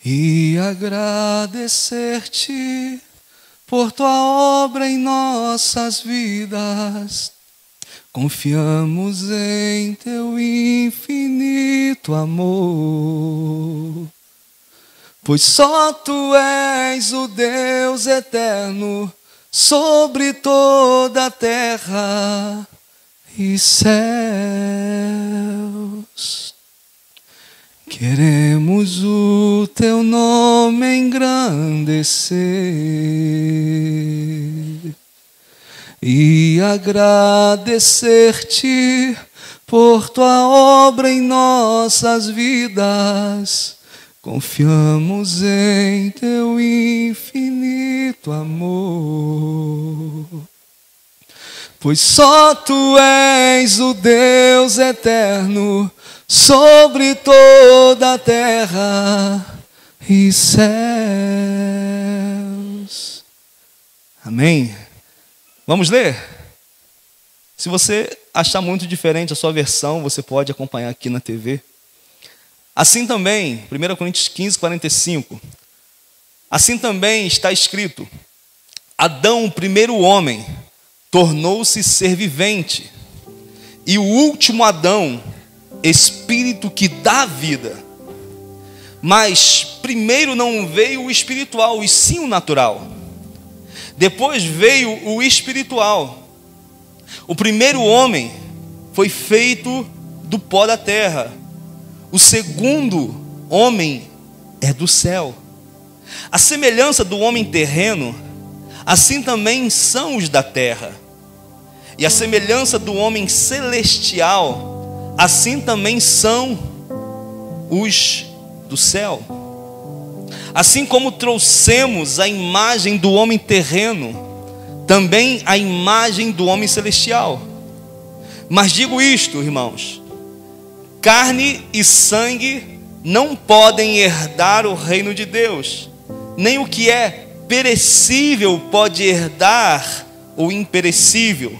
e agradecer-te por tua obra em nossas vidas. Confiamos em teu infinito amor, pois só tu és o Deus eterno sobre toda a terra e céus. Queremos o teu nome engrandecer e agradecer-te por tua obra em nossas vidas. Confiamos em teu infinito amor, pois só tu és o Deus eterno sobre toda a terra e céus. Amém? Vamos ler? Se você achar muito diferente a sua versão, você pode acompanhar aqui na TV. Assim também, 1 Coríntios 15, 45. Assim também está escrito: Adão, o primeiro homem, tornou-se ser vivente, e o último Adão, espírito que dá vida. Mas primeiro não veio o espiritual, e sim o natural. Depois veio o espiritual. O primeiro homem foi feito do pó da terra. O segundo homem é do céu. A semelhança do homem terreno, assim também são os da terra. E a semelhança do homem celestial, assim também são os do céu. Assim como trouxemos a imagem do homem terreno, também a imagem do homem celestial. Mas digo isto, irmãos: carne e sangue não podem herdar o reino de Deus, nem o que é perecível pode herdar o imperecível.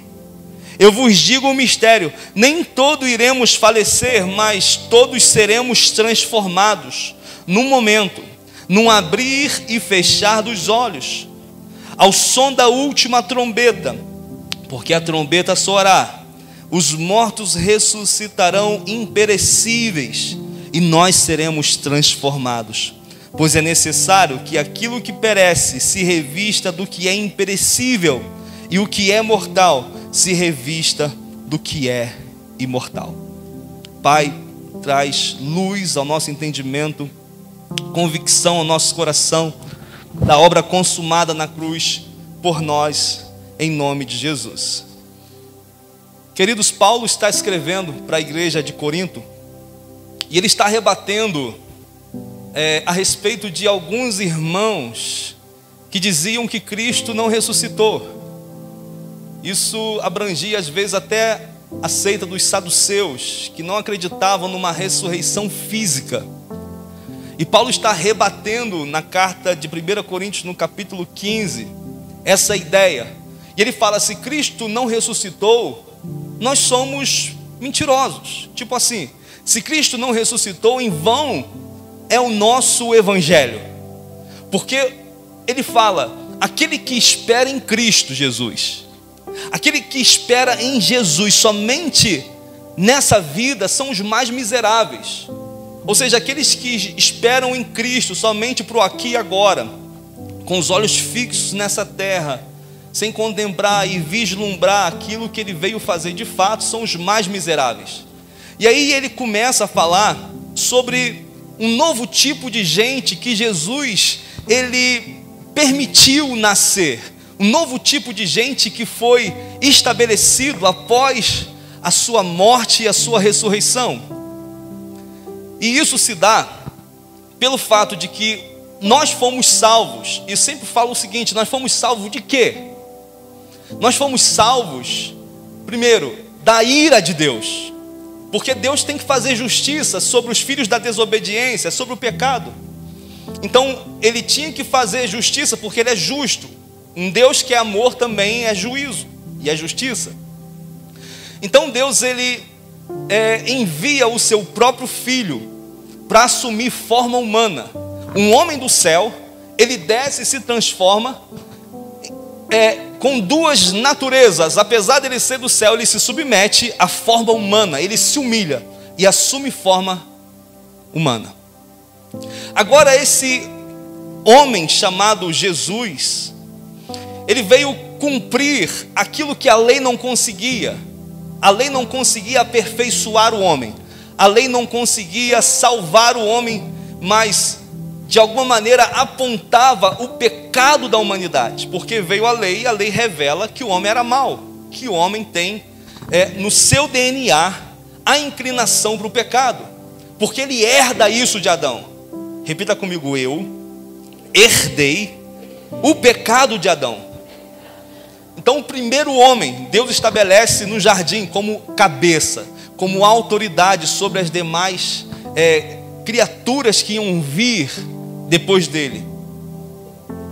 Eu vos digo um mistério: nem todos iremos falecer, mas todos seremos transformados, num momento, num abrir e fechar dos olhos, ao som da última trombeta, porque a trombeta soará. Os mortos ressuscitarão imperecíveis, e nós seremos transformados. Pois é necessário que aquilo que perece se revista do que é imperecível, e o que é mortal se revista do que é imortal. Pai, traz luz ao nosso entendimento, convicção ao nosso coração, da obra consumada na cruz por nós, em nome de Jesus. Queridos, Paulo está escrevendo para a igreja de Corinto, e ele está rebatendo a respeito de alguns irmãos que diziam que Cristo não ressuscitou. Isso abrangia às vezes até a seita dos saduceus, que não acreditavam numa ressurreição física. E Paulo está rebatendo na carta de 1 Coríntios, no capítulo 15, essa ideia. E ele fala: se Cristo não ressuscitou, nós somos mentirosos. Tipo assim, se Cristo não ressuscitou, em vão é o nosso evangelho. Porque ele fala: aquele que espera em Cristo Jesus, aquele que espera em Jesus somente nessa vida, são os mais miseráveis. Ou seja, aqueles que esperam em Cristo somente para o aqui e agora, com os olhos fixos nessa terra, sem contemplar e vislumbrar aquilo que ele veio fazer de fato, são os mais miseráveis. E aí ele começa a falar sobre um novo tipo de gente que Jesus, ele permitiu nascer. Um novo tipo de gente que foi estabelecido após a sua morte e a sua ressurreição. E isso se dá pelo fato de que nós fomos salvos. E eu sempre falo o seguinte: nós fomos salvos de quê? Nós fomos salvos, primeiro, da ira de Deus. Porque Deus tem que fazer justiça sobre os filhos da desobediência, sobre o pecado. Então, ele tinha que fazer justiça porque ele é justo. Um Deus que é amor também é juízo e é justiça. Então Deus, ele envia o seu próprio filho para assumir forma humana. Um homem do céu, ele desce e se transforma com duas naturezas. Apesar de ele ser do céu, ele se submete à forma humana, ele se humilha e assume forma humana. Agora esse homem chamado Jesus, ele veio cumprir aquilo que a lei não conseguia. A lei não conseguia aperfeiçoar o homem, a lei não conseguia salvar o homem, mas de alguma maneira apontava o pecado da humanidade, porque veio a lei e a lei revela que o homem era mau, que o homem tem no seu DNA a inclinação para o pecado, porque ele herda isso de Adão. Repita comigo: eu herdei o pecado de Adão. Então o primeiro homem, Deus estabelece no jardim como cabeça, como autoridade sobre as demais criaturas que iam vir depois dele.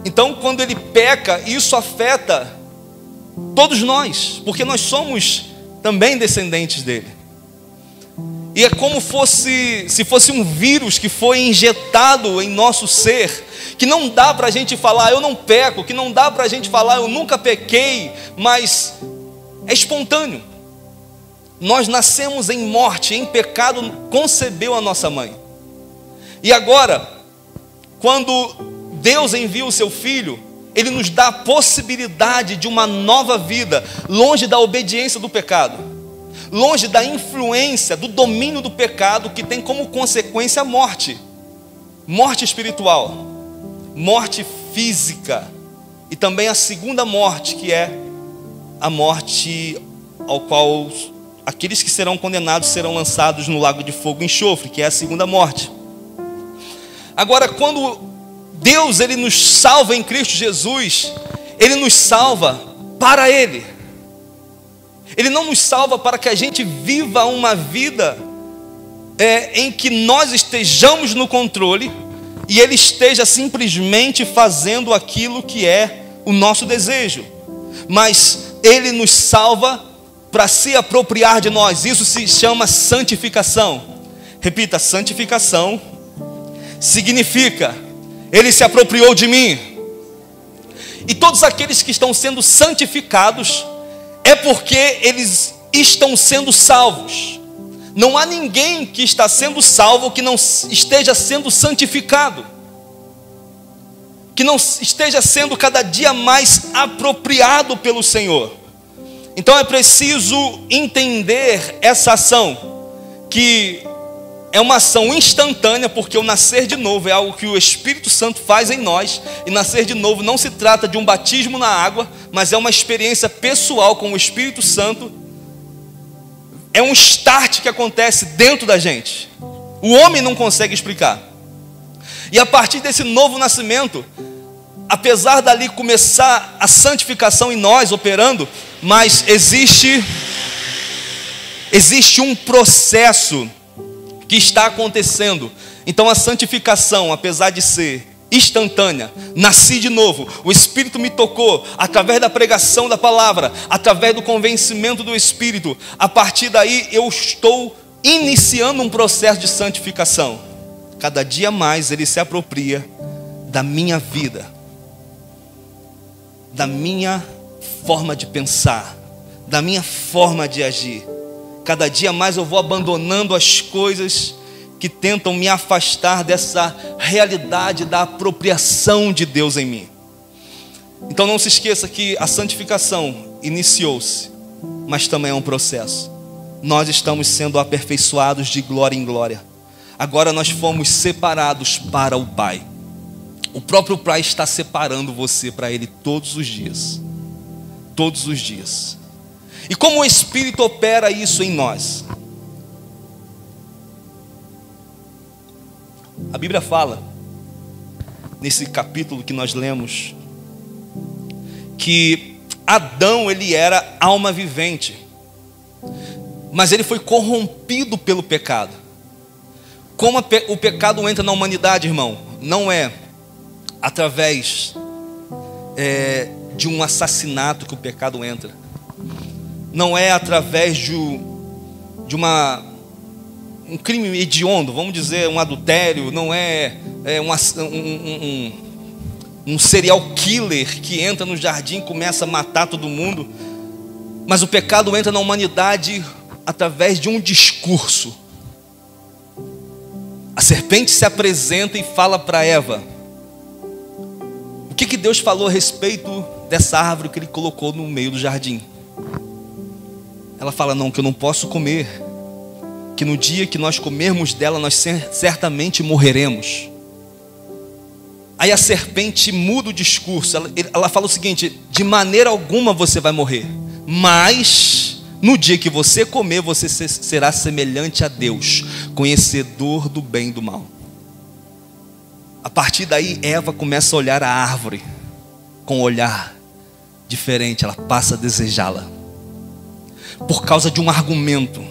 Então quando ele peca, isso afeta todos nós, porque nós somos também descendentes dele. E é como se fosse um vírus que foi injetado em nosso ser, que não dá para a gente falar eu não peco, que não dá para a gente falar eu nunca pequei, mas é espontâneo. Nós nascemos em morte, em pecado concebeu a nossa mãe. E agora, quando Deus envia o seu Filho, Ele nos dá a possibilidade de uma nova vida, longe da obediência do pecado, longe da influência, do domínio do pecado, que tem como consequência a morte. Morte espiritual, morte física, e também a segunda morte, que é a morte ao qual aqueles que serão condenados serão lançados no lago de fogo e enxofre, que é a segunda morte. Agora, quando Deus ele nos salva em Cristo Jesus, Ele nos salva para Ele. Ele não nos salva para que a gente viva uma vida em que nós estejamos no controle e Ele esteja simplesmente fazendo aquilo que é o nosso desejo. Mas Ele nos salva para se apropriar de nós. Isso se chama santificação. Repita: santificação significa Ele se apropriou de mim. E todos aqueles que estão sendo santificados é porque eles estão sendo salvos. Não há ninguém que está sendo salvo que não esteja sendo santificado, que não esteja sendo cada dia mais apropriado pelo Senhor. Então é preciso entender essa ação, que é uma ação instantânea, porque o nascer de novo é algo que o Espírito Santo faz em nós. E nascer de novo não se trata de um batismo na água, mas é uma experiência pessoal com o Espírito Santo. É um start que acontece dentro da gente. O homem não consegue explicar. E a partir desse novo nascimento, apesar dali começar a santificação em nós operando, mas existe um processo que está acontecendo. Então a santificação, apesar de ser instantânea, nasci de novo, o Espírito me tocou, através da pregação da palavra, através do convencimento do Espírito, a partir daí eu estou iniciando um processo de santificação. Cada dia mais Ele se apropria da minha vida, da minha forma de pensar, da minha forma de agir. Cada dia mais eu vou abandonando as coisas que tentam me afastar dessa realidade da apropriação de Deus em mim. Então não se esqueça que a santificação iniciou-se, mas também é um processo. Nós estamos sendo aperfeiçoados de glória em glória. Agora nós fomos separados para o Pai. O próprio Pai está separando você para Ele todos os dias. Todos os dias. E como o Espírito opera isso em nós? A Bíblia fala, nesse capítulo que nós lemos, que Adão ele era alma vivente, mas ele foi corrompido pelo pecado. Como o pecado entra na humanidade, irmão? Não é através de um assassinato que o pecado entra. Não é através de um crime hediondo, vamos dizer, um adultério, não é, um serial killer que entra no jardim e começa a matar todo mundo. Mas o pecado entra na humanidade através de um discurso. A serpente se apresenta e fala para Eva. O que Deus falou a respeito dessa árvore que Ele colocou no meio do jardim? Ela fala, não, que eu não posso comer, que no dia que nós comermos dela, nós certamente morreremos. Aí a serpente muda o discurso, ela fala o seguinte, de maneira alguma você vai morrer, mas no dia que você comer, você será semelhante a Deus, conhecedor do bem e do mal. A partir daí, Eva começa a olhar a árvore com um olhar diferente, ela passa a desejá-la, por causa de um argumento,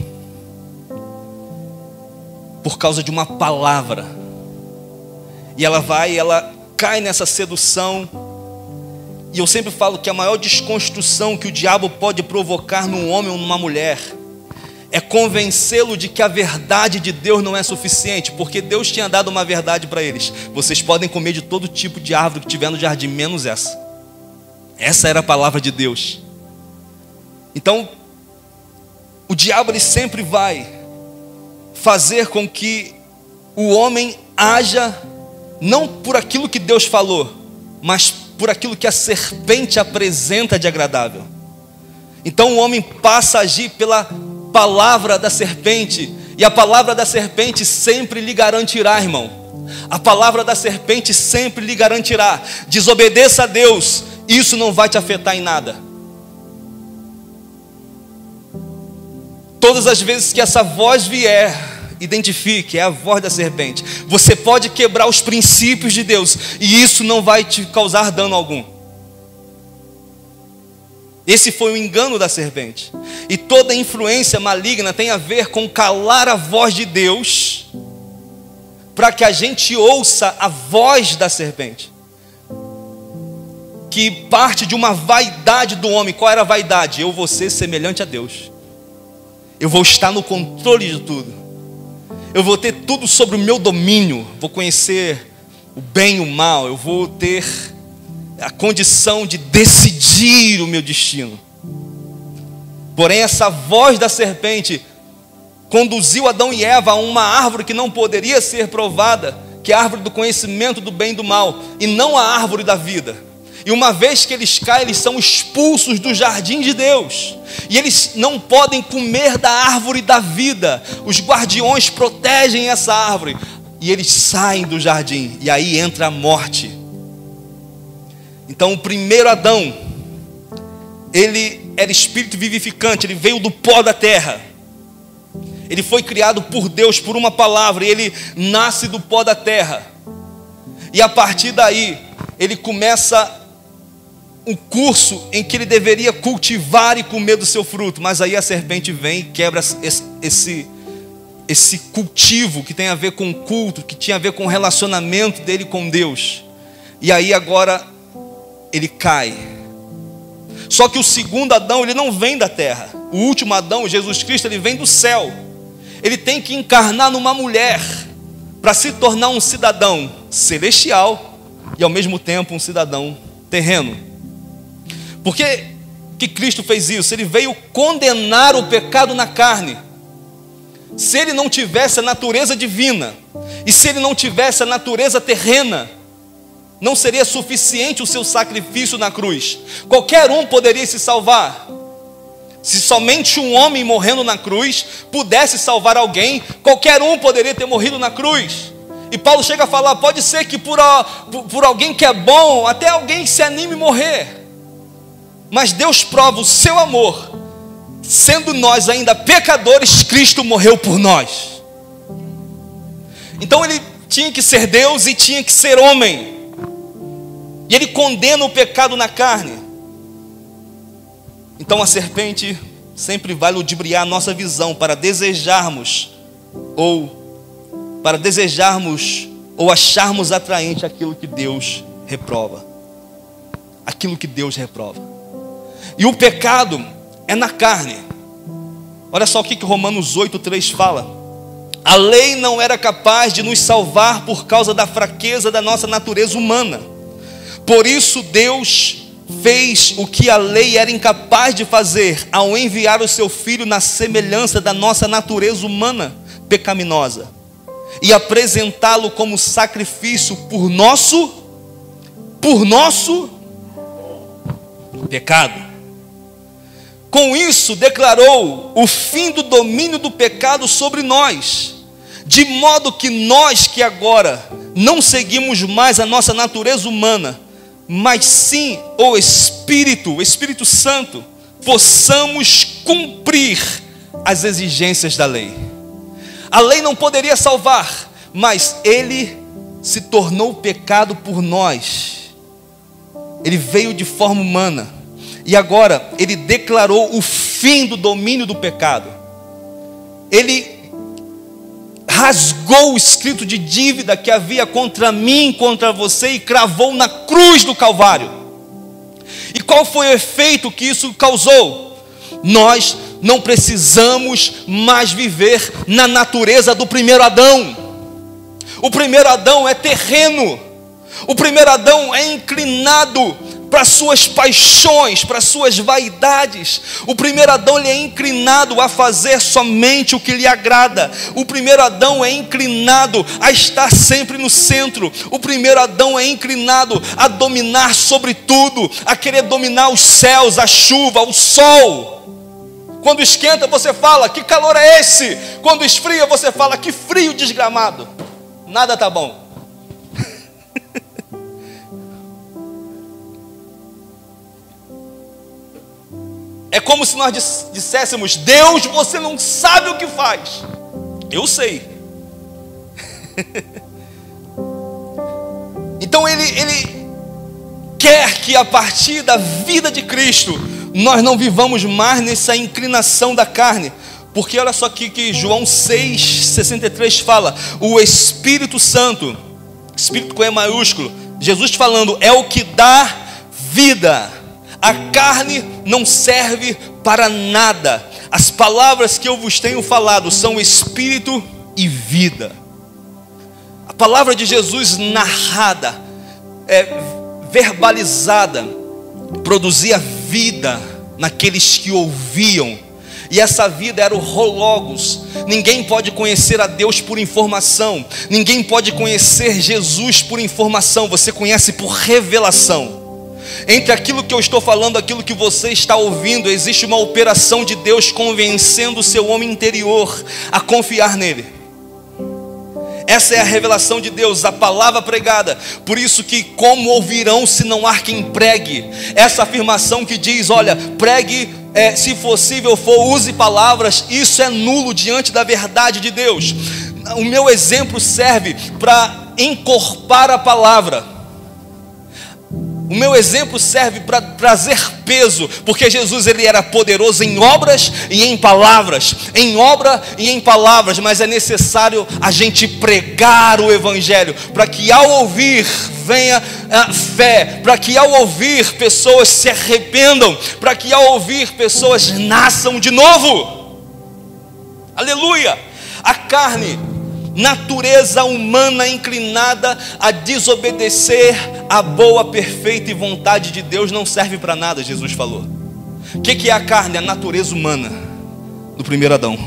por causa de uma palavra. E ela cai nessa sedução. E eu sempre falo que a maior desconstrução que o diabo pode provocar num homem ou numa mulher é convencê-lo de que a verdade de Deus não é suficiente, porque Deus tinha dado uma verdade para eles: vocês podem comer de todo tipo de árvore que tiver no jardim, menos essa. Essa era a palavra de Deus. Então, o diabo ele sempre vai fazer com que o homem haja não por aquilo que Deus falou, mas por aquilo que a serpente apresenta de agradável. Então o homem passa a agir pela palavra da serpente, e a palavra da serpente sempre lhe garantirá, irmão. A palavra da serpente sempre lhe garantirá: desobedeça a Deus, isso não vai te afetar em nada. Todas as vezes que essa voz vier, identifique, é a voz da serpente. Você pode quebrar os princípios de Deus, e isso não vai te causar dano algum. Esse foi o engano da serpente. E toda influência maligna tem a ver com calar a voz de Deus, para que a gente ouça a voz da serpente, que parte de uma vaidade do homem. Qual era a vaidade? Eu vou ser semelhante a Deus, eu vou estar no controle de tudo, eu vou ter tudo sobre o meu domínio, vou conhecer o bem e o mal, eu vou ter a condição de decidir o meu destino. Porém, essa voz da serpente conduziu Adão e Eva a uma árvore que não poderia ser provada, que é a árvore do conhecimento do bem e do mal, e não a árvore da vida. E uma vez que eles caem, eles são expulsos do jardim de Deus, e eles não podem comer da árvore da vida. Os guardiões protegem essa árvore, e eles saem do jardim, e aí entra a morte. Então o primeiro Adão, ele era espírito vivificante, ele veio do pó da terra, ele foi criado por Deus por uma palavra, e ele nasce do pó da terra, e a partir daí ele começa um curso em que ele deveria cultivar e comer do seu fruto. Mas aí a serpente vem e quebra esse cultivo que tem a ver com o culto, que tinha a ver com o relacionamento dele com Deus. E aí agora ele cai. Só que o segundo Adão, ele não vem da terra. O último Adão, Jesus Cristo, ele vem do céu. Ele tem que encarnar numa mulher para se tornar um cidadão celestial e ao mesmo tempo um cidadão terreno. Por que Cristo fez isso? Ele veio condenar o pecado na carne. Se ele não tivesse a natureza divina, e se ele não tivesse a natureza terrena, não seria suficiente o seu sacrifício na cruz. Qualquer um poderia se salvar. Se somente um homem morrendo na cruz pudesse salvar alguém, qualquer um poderia ter morrido na cruz. E Paulo chega a falar: pode ser que por alguém que é bom, até alguém se anime a morrer. Mas Deus prova o seu amor, sendo nós ainda pecadores, Cristo morreu por nós. Então ele tinha que ser Deus e tinha que ser homem. E ele condena o pecado na carne. Então a serpente sempre vai ludibriar a nossa visão para desejarmos ou acharmos atraente aquilo que Deus reprova. Aquilo que Deus reprova. E o pecado é na carne. Olha só o que Romanos 8:3 fala. A lei não era capaz de nos salvar por causa da fraqueza da nossa natureza humana. Por isso Deus fez o que a lei era incapaz de fazer, ao enviar o seu Filho na semelhança da nossa natureza humana pecaminosa, e apresentá-lo como sacrifício por nosso pecado. Com isso declarou o fim do domínio do pecado sobre nós, de modo que nós que agora não seguimos mais a nossa natureza humana, mas sim o Espírito Santo, possamos cumprir as exigências da lei. A lei não poderia salvar, mas Ele se tornou pecado por nós. Ele veio de forma humana, e agora Ele declarou o fim do domínio do pecado. Ele rasgou o escrito de dívida que havia contra mim, contra você, e cravou na cruz do Calvário. E qual foi o efeito que isso causou? Nós não precisamos mais viver na natureza do primeiro Adão. O primeiro Adão é terreno. O primeiro Adão é inclinado para suas paixões, para suas vaidades. O primeiro Adão, ele é inclinado a fazer somente o que lhe agrada. O primeiro Adão é inclinado a estar sempre no centro. O primeiro Adão é inclinado a dominar sobre tudo, a querer dominar os céus, a chuva, o sol. Quando esquenta, você fala: que calor é esse? Quando esfria, você fala: que frio desgramado. Nada tá bom. É como se nós disséssemos: Deus, você não sabe o que faz. Eu sei. Então ele quer que a partir da vida de Cristo nós não vivamos mais nessa inclinação da carne. Porque olha só aqui que João 6,63 fala: o Espírito Santo, Espírito com E maiúsculo, Jesus falando, é o que dá vida. A carne não serve para nada. As palavras que eu vos tenho falado são espírito e vida. A palavra de Jesus narrada, verbalizada, produzia vida naqueles que ouviam. E essa vida era o Logos. Ninguém pode conhecer a Deus por informação. Ninguém pode conhecer Jesus por informação. Você conhece por revelação. Entre aquilo que eu estou falando, aquilo que você está ouvindo, existe uma operação de Deus convencendo o seu homem interior a confiar nele. Essa é a revelação de Deus, a palavra pregada. Por isso que como ouvirão se não há quem pregue? Essa afirmação que diz, olha, pregue, se possível for, use palavras. Isso é nulo diante da verdade de Deus. O meu exemplo serve para encorpar a palavra. O meu exemplo serve para trazer peso, porque Jesus ele era poderoso em obras e em palavras, em obra e em palavras, mas é necessário a gente pregar o Evangelho, para que ao ouvir venha a fé, para que ao ouvir pessoas se arrependam, para que ao ouvir pessoas nasçam de novo. Aleluia! A carne, natureza humana inclinada a desobedecer a boa, perfeita e vontade de Deus não serve para nada, Jesus falou. O que é a carne? A natureza humana do primeiro Adão.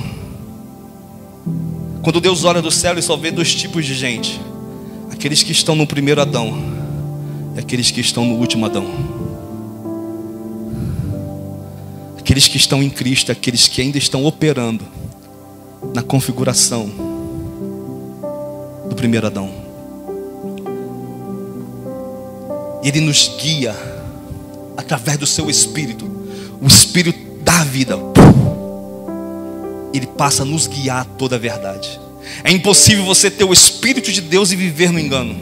Quando Deus olha do céu, Ele só vê dois tipos de gente: aqueles que estão no primeiro Adão e aqueles que estão no último Adão. Aqueles que estão em Cristo, aqueles que ainda estão operando na configuração do primeiro Adão. Ele nos guia através do seu Espírito. O Espírito da vida, ele passa a nos guiar a toda a verdade. É impossível você ter o Espírito de Deus e viver no engano.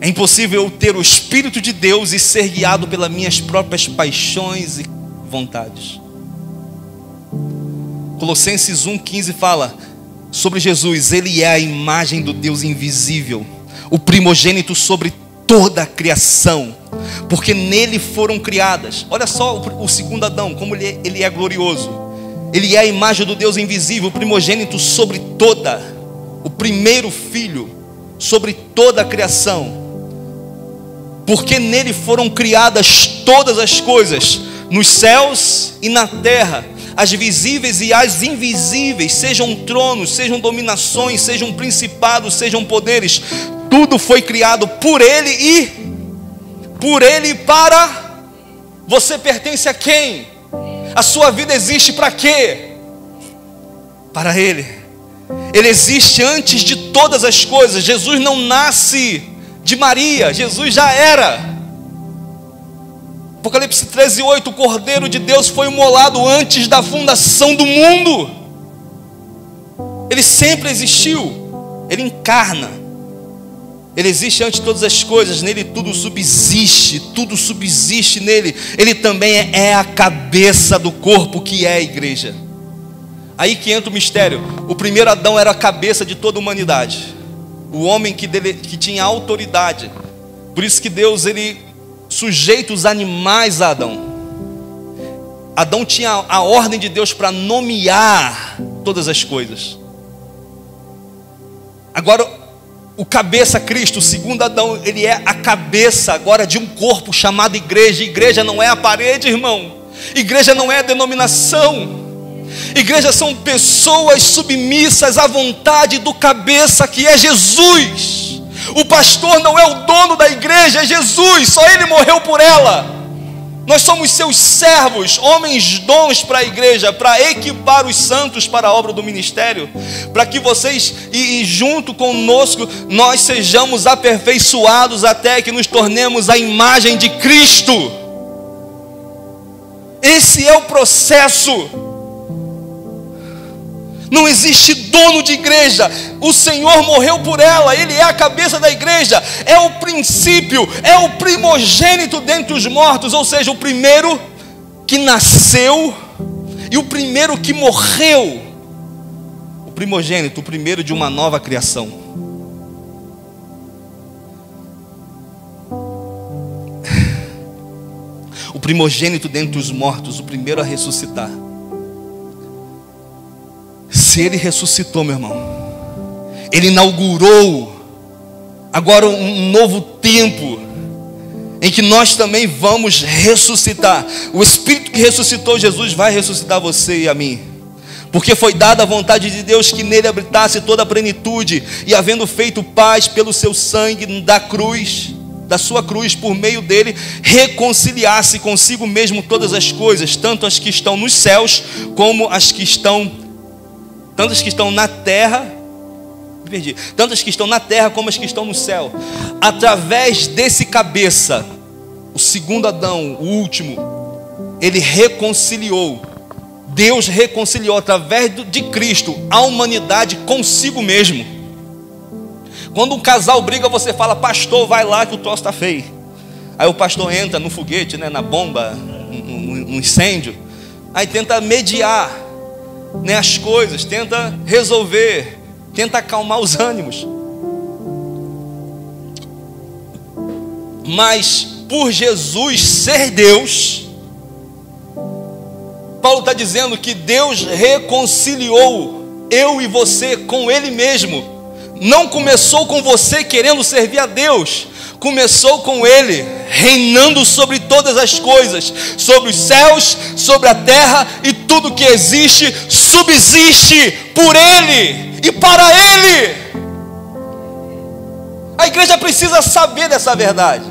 É impossível eu ter o Espírito de Deus e ser guiado pelas minhas próprias paixões e vontades. Colossenses 1,15 fala sobre Jesus: Ele é a imagem do Deus invisível, o primogênito sobre toda a criação, porque nele foram criadas. Olha só o segundo Adão, como ele é glorioso. Ele é a imagem do Deus invisível, o primogênito sobre toda, o primeiro filho sobre toda a criação. Porque nele foram criadas todas as coisas, nos céus e na terra, as visíveis e as invisíveis, sejam tronos, sejam dominações, sejam principados, sejam poderes. Tudo foi criado por Ele e para. Você pertence a quem? A sua vida existe para quê? Para Ele. Ele existe antes de todas as coisas. Jesus não nasce de Maria, Jesus já era. Apocalipse 13:8, o Cordeiro de Deus foi imolado antes da fundação do mundo. Ele sempre existiu. Ele encarna. Ele existe antes de todas as coisas. Nele tudo subsiste nele. Ele também é a cabeça do corpo, que é a igreja. Aí que entra o mistério. O primeiro Adão era a cabeça de toda a humanidade, o homem que tinha autoridade. Por isso que Deus, ele sujeita os animais a Adão. Adão tinha a ordem de Deus para nomear todas as coisas. Agora, o cabeça Cristo, o segundo Adão, ele é a cabeça agora de um corpo chamado igreja. Igreja não é a parede, irmão. Igreja não é a denominação. Igreja são pessoas submissas à vontade do cabeça, que é Jesus. O pastor não é o dono da igreja, é Jesus, só Ele morreu por ela. Nós somos seus servos, homens dons para a igreja, para equipar os santos para a obra do ministério, para que vocês, e junto conosco, nós sejamos aperfeiçoados até que nos tornemos a imagem de Cristo. Esse é o processo. Não existe dono de igreja. O Senhor morreu por ela. Ele é a cabeça da igreja. É o princípio. É o primogênito dentre os mortos. Ou seja, o primeiro que nasceu e o primeiro que morreu. O primogênito, o primeiro de uma nova criação. O primogênito dentre os mortos, o primeiro a ressuscitar. Se Ele ressuscitou, meu irmão, Ele inaugurou agora um novo tempo, em que nós também vamos ressuscitar. O Espírito que ressuscitou Jesus vai ressuscitar você e a mim, porque foi dada a vontade de Deus que nele habitasse toda a plenitude, e havendo feito paz pelo seu sangue da cruz, da sua cruz, por meio dele, reconciliasse consigo mesmo todas as coisas, tanto as que estão nos céus, como as que estão na terra, tanto as que estão na terra como as que estão no céu. Através desse cabeça, o segundo Adão, o último, ele reconciliou. Deus reconciliou através de Cristo a humanidade consigo mesmo. Quando um casal briga, você fala: pastor, vai lá que o troço está feio. Aí o pastor entra no foguete, na bomba, no incêndio, aí tenta mediar as coisas, tenta resolver, tenta acalmar os ânimos. Mas por Jesus ser Deus, Paulo está dizendo que Deus reconciliou eu e você com Ele mesmo. Não começou com você querendo servir a Deus, começou com Ele reinando sobre todas as coisas, sobre os céus, sobre a terra, e tudo que existe subsiste por Ele e para Ele. A igreja precisa saber dessa verdade.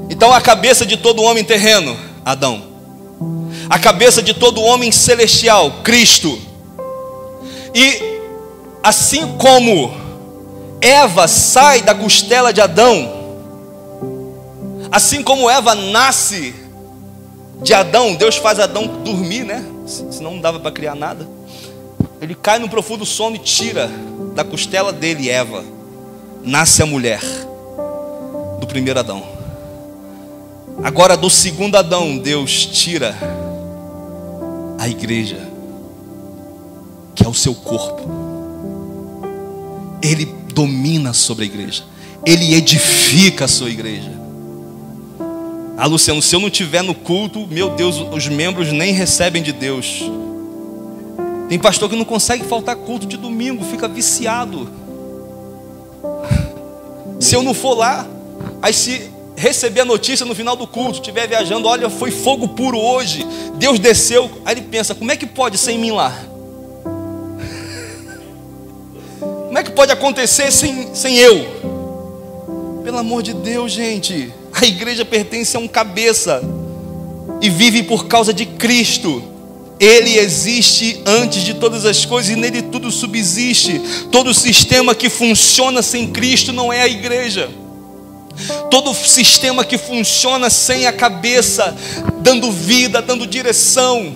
Então, a cabeça de todo homem terreno, Adão. A cabeça de todo homem celestial, Cristo. E assim como Eva sai da costela de Adão, assim como Eva nasce de Adão, Deus faz Adão dormir, senão não dava para criar nada. Ele cai no profundo sono e tira da costela dele Eva. Nasce a mulher do primeiro Adão. Agora, do segundo Adão, Deus tira a igreja, que é o seu corpo. Ele domina sobre a igreja. Ele edifica a sua igreja. Luciano, se eu não estiver no culto, meu Deus, os membros nem recebem de Deus. Tem pastor que não consegue faltar culto de domingo, fica viciado. Se eu não for lá, aí se receber a notícia no final do culto, estiver viajando, olha, foi fogo puro hoje, Deus desceu, aí ele pensa, como é que pode ser em mim lá? Como é que pode acontecer sem eu? Pelo amor de Deus, gente, a igreja pertence a um cabeça e vive por causa de Cristo. Ele existe antes de todas as coisas e nele tudo subsiste. Todo sistema que funciona sem Cristo não é a igreja. Todo sistema que funciona sem a cabeça, dando vida, dando direção,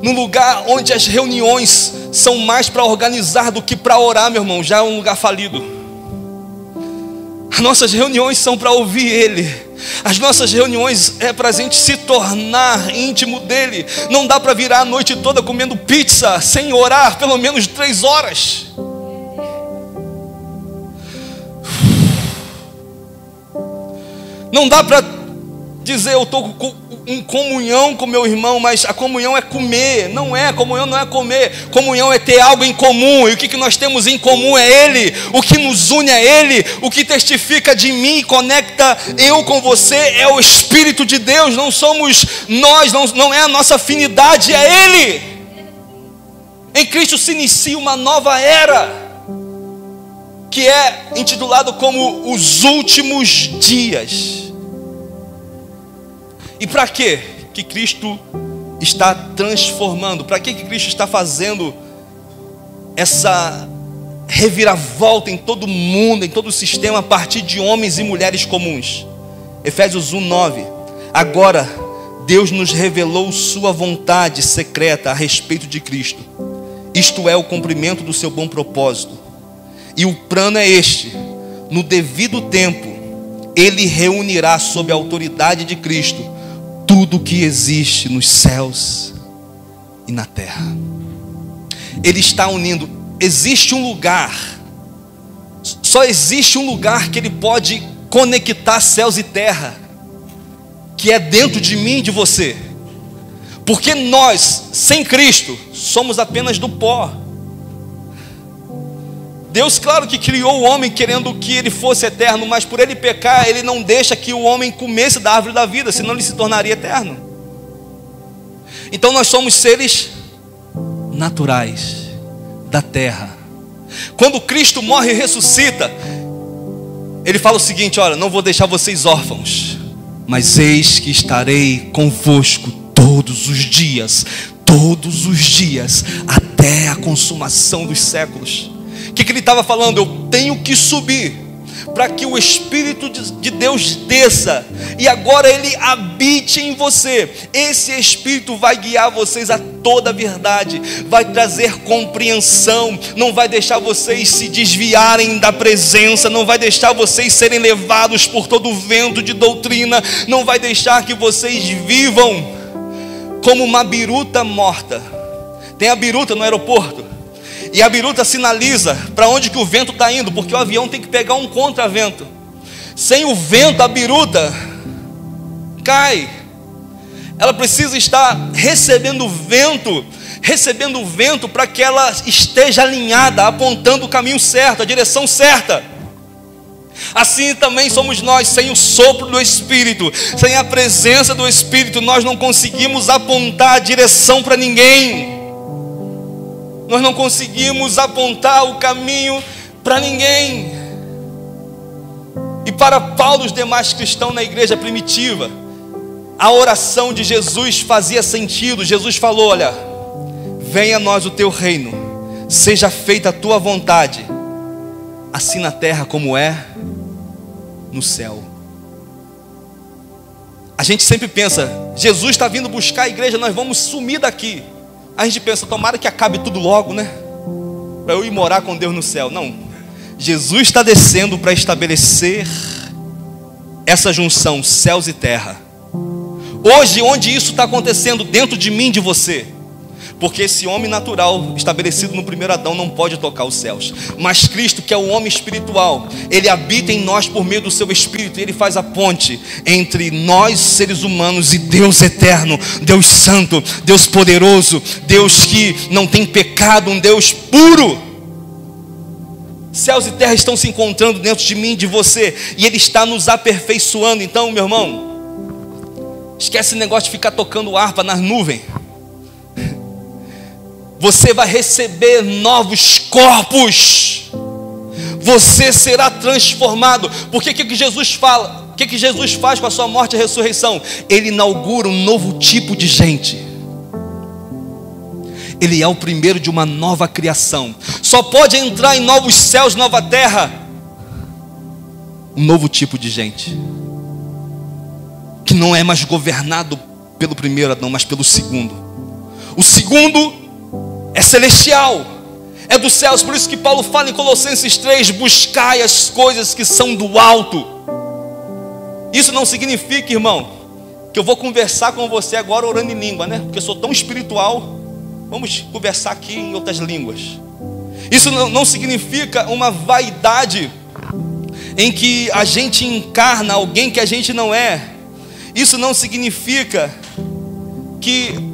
num lugar onde as reuniões são mais para organizar do que para orar, meu irmão, já é um lugar falido. As nossas reuniões são para ouvir Ele. As nossas reuniões é para a gente se tornar íntimo dEle. Não dá para virar a noite toda comendo pizza sem orar pelo menos 3 horas. Não dá para dizer eu estou em comunhão com meu irmão, mas a comunhão é comer. Não é, comunhão não é comer. Comunhão é ter algo em comum. E o que nós temos em comum é Ele. O que nos une é Ele. O que testifica de mim e conecta eu com você é o Espírito de Deus. Não somos nós, não é a nossa afinidade, é Ele. Em Cristo se inicia uma nova era, que é intitulado como os últimos dias. E para quê que Cristo está transformando? Para que Cristo está fazendo essa reviravolta em todo mundo, em todo o sistema, a partir de homens e mulheres comuns? Efésios 1:9. Agora Deus nos revelou sua vontade secreta a respeito de Cristo. Isto é o cumprimento do seu bom propósito. E o plano é este: no devido tempo, Ele reunirá sob a autoridade de Cristo tudo que existe nos céus e na terra. Ele está unindo. Existe um lugar, só existe um lugar que Ele pode conectar céus e terra, que é dentro de mim e de você. Porque nós, sem Cristo, somos apenas do pó. Deus, claro que criou o homem querendo que ele fosse eterno, mas por ele pecar, Ele não deixa que o homem comesse da árvore da vida, senão ele se tornaria eterno. Então nós somos seres naturais da terra. Quando Cristo morre e ressuscita, Ele fala o seguinte: olha, não vou deixar vocês órfãos, mas eis que estarei convosco todos os dias, até a consumação dos séculos. O que Ele estava falando? Eu tenho que subir para que o Espírito de Deus desça e agora Ele habite em você. Esse Espírito vai guiar vocês a toda a verdade, vai trazer compreensão, não vai deixar vocês se desviarem da presença, não vai deixar vocês serem levados por todo o vento de doutrina, não vai deixar que vocês vivam como uma biruta morta. Tem a biruta no aeroporto, e a biruta sinaliza para onde que o vento está indo, porque o avião tem que pegar um contravento. Sem o vento, a biruta cai. Ela precisa estar recebendo vento para que ela esteja alinhada, apontando o caminho certo, a direção certa. Assim também somos nós. Sem o sopro do Espírito, sem a presença do Espírito, nós não conseguimos apontar a direção para ninguém. Nós não conseguimos apontar o caminho para ninguém. E para Paulo e os demais cristãos na igreja primitiva, a oração de Jesus fazia sentido. Jesus falou: olha, venha a nós o teu reino, seja feita a tua vontade, assim na terra como é no céu. A gente sempre pensa, Jesus está vindo buscar a igreja, nós vamos sumir daqui. A gente pensa, tomara que acabe tudo logo, né? Para eu ir morar com Deus no céu. Não, Jesus está descendo para estabelecer essa junção, céus e terra. Hoje, onde isso está acontecendo? Dentro de mim e de você. Porque esse homem natural, estabelecido no primeiro Adão, não pode tocar os céus. Mas Cristo, que é o homem espiritual, Ele habita em nós por meio do seu Espírito. E Ele faz a ponte entre nós, seres humanos, e Deus eterno, Deus santo, Deus poderoso, Deus que não tem pecado, um Deus puro. Céus e terra estão se encontrando dentro de mim e de você, e Ele está nos aperfeiçoando. Então, meu irmão, esquece esse negócio de ficar tocando harpa nas nuvens. Você vai receber novos corpos. Você será transformado. Porque o que Jesus fala? O que Jesus faz com a sua morte e ressurreição? Ele inaugura um novo tipo de gente. Ele é o primeiro de uma nova criação. Só pode entrar em novos céus, nova terra, um novo tipo de gente, que não é mais governado pelo primeiro Adão, mas pelo segundo. O segundo é celestial, é dos céus. Por isso que Paulo fala em Colossenses 3: buscai as coisas que são do alto. Isso não significa, irmão, que eu vou conversar com você agora orando em língua, né? Porque eu sou tão espiritual, vamos conversar aqui em outras línguas. Isso não significa uma vaidade em que a gente encarna alguém que a gente não é. Isso não significa que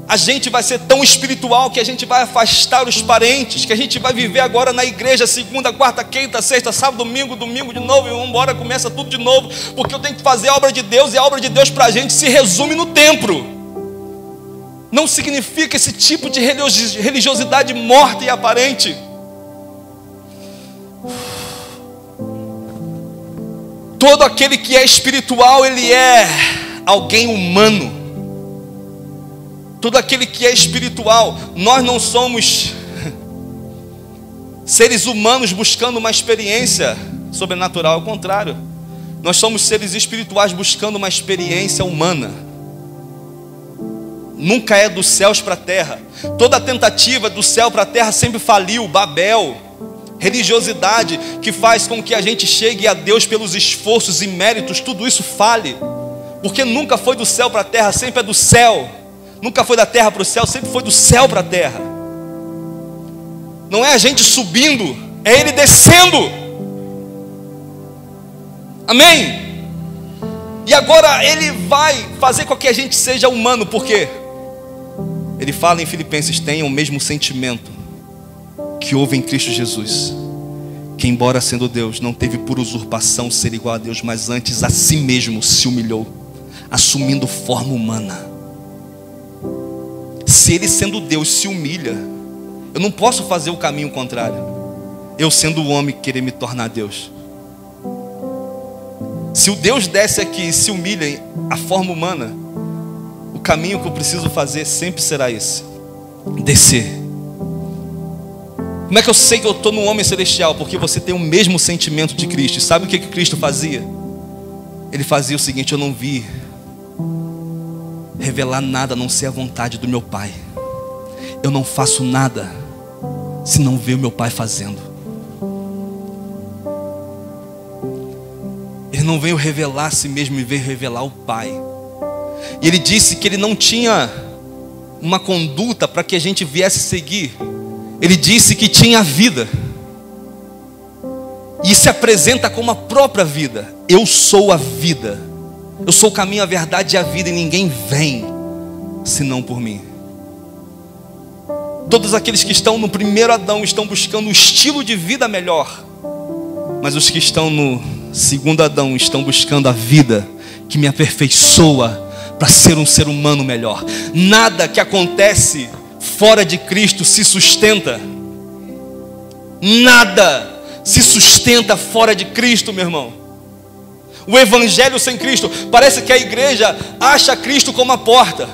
a gente vai ser tão espiritual que a gente vai afastar os parentes, que a gente vai viver agora na igreja segunda, quarta, quinta, sexta, sábado, domingo de novo, e vamos embora, começa tudo de novo, porque eu tenho que fazer a obra de Deus, e a obra de Deus para a gente se resume no templo. Não significa esse tipo de religiosidade morta e aparente. Todo aquele que é espiritual, ele é alguém humano. Todo aquele que é espiritual, nós não somos seres humanos buscando uma experiência sobrenatural, ao contrário, nós somos seres espirituais buscando uma experiência humana. Nunca é dos céus para a terra. Toda tentativa do céu para a terra sempre faliu. Babel, religiosidade que faz com que a gente chegue a Deus pelos esforços e méritos, tudo isso fale, porque nunca foi do céu para a terra, sempre é do céu. Nunca foi da terra para o céu, sempre foi do céu para a terra. Não é a gente subindo, é Ele descendo. Amém? E agora Ele vai fazer com que a gente seja humano, porque Ele fala em Filipenses: tenham o mesmo sentimento que houve em Cristo Jesus, que embora sendo Deus, não teve por usurpação ser igual a Deus, mas antes a si mesmo se humilhou, assumindo forma humana. Se Ele sendo Deus se humilha, eu não posso fazer o caminho contrário. Eu sendo o homem querer me tornar Deus. Se o Deus desce aqui e se humilha em a forma humana, o caminho que eu preciso fazer sempre será esse: descer. Como é que eu sei que eu estou no homem celestial? Porque você tem o mesmo sentimento de Cristo. E sabe o que Cristo fazia? Ele fazia o seguinte: eu não vi revelar nada a não ser a vontade do meu Pai. Eu não faço nada se não ver o meu Pai fazendo. Ele não veio revelar a si mesmo, ele veio revelar o Pai. E Ele disse que Ele não tinha uma conduta para que a gente viesse seguir. Ele disse que tinha vida, e se apresenta como a própria vida. Eu sou a vida. Eu sou o caminho, a verdade e a vida, e ninguém vem senão por mim. Todos aqueles que estão no primeiro Adão estão buscando um estilo de vida melhor, mas os que estão no segundo Adão estão buscando a vida que me aperfeiçoa para ser um ser humano melhor. Nada que acontece fora de Cristo se sustenta. Nada se sustenta fora de Cristo, meu irmão. O evangelho sem Cristo, parece que a igreja acha Cristo como a porta.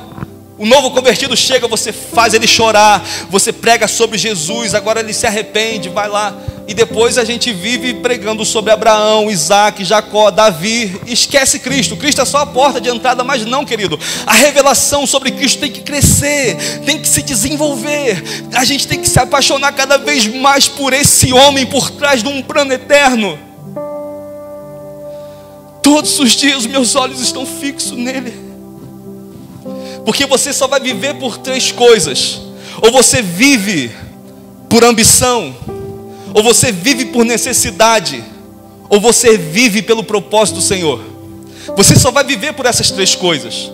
O novo convertido chega, você faz ele chorar, você prega sobre Jesus, agora ele se arrepende, vai lá. E depois a gente vive pregando sobre Abraão, Isaac, Jacó, Davi. Esquece Cristo. Cristo é só a porta de entrada, mas não, querido. A revelação sobre Cristo tem que crescer, tem que se desenvolver. A gente tem que se apaixonar cada vez mais por esse homem por trás de um plano eterno. Todos os dias meus olhos estão fixos nele. Porque você só vai viver por três coisas: Ou você vive por ambição, ou você vive por necessidade, ou você vive pelo propósito do Senhor. Você só vai viver por essas três coisas.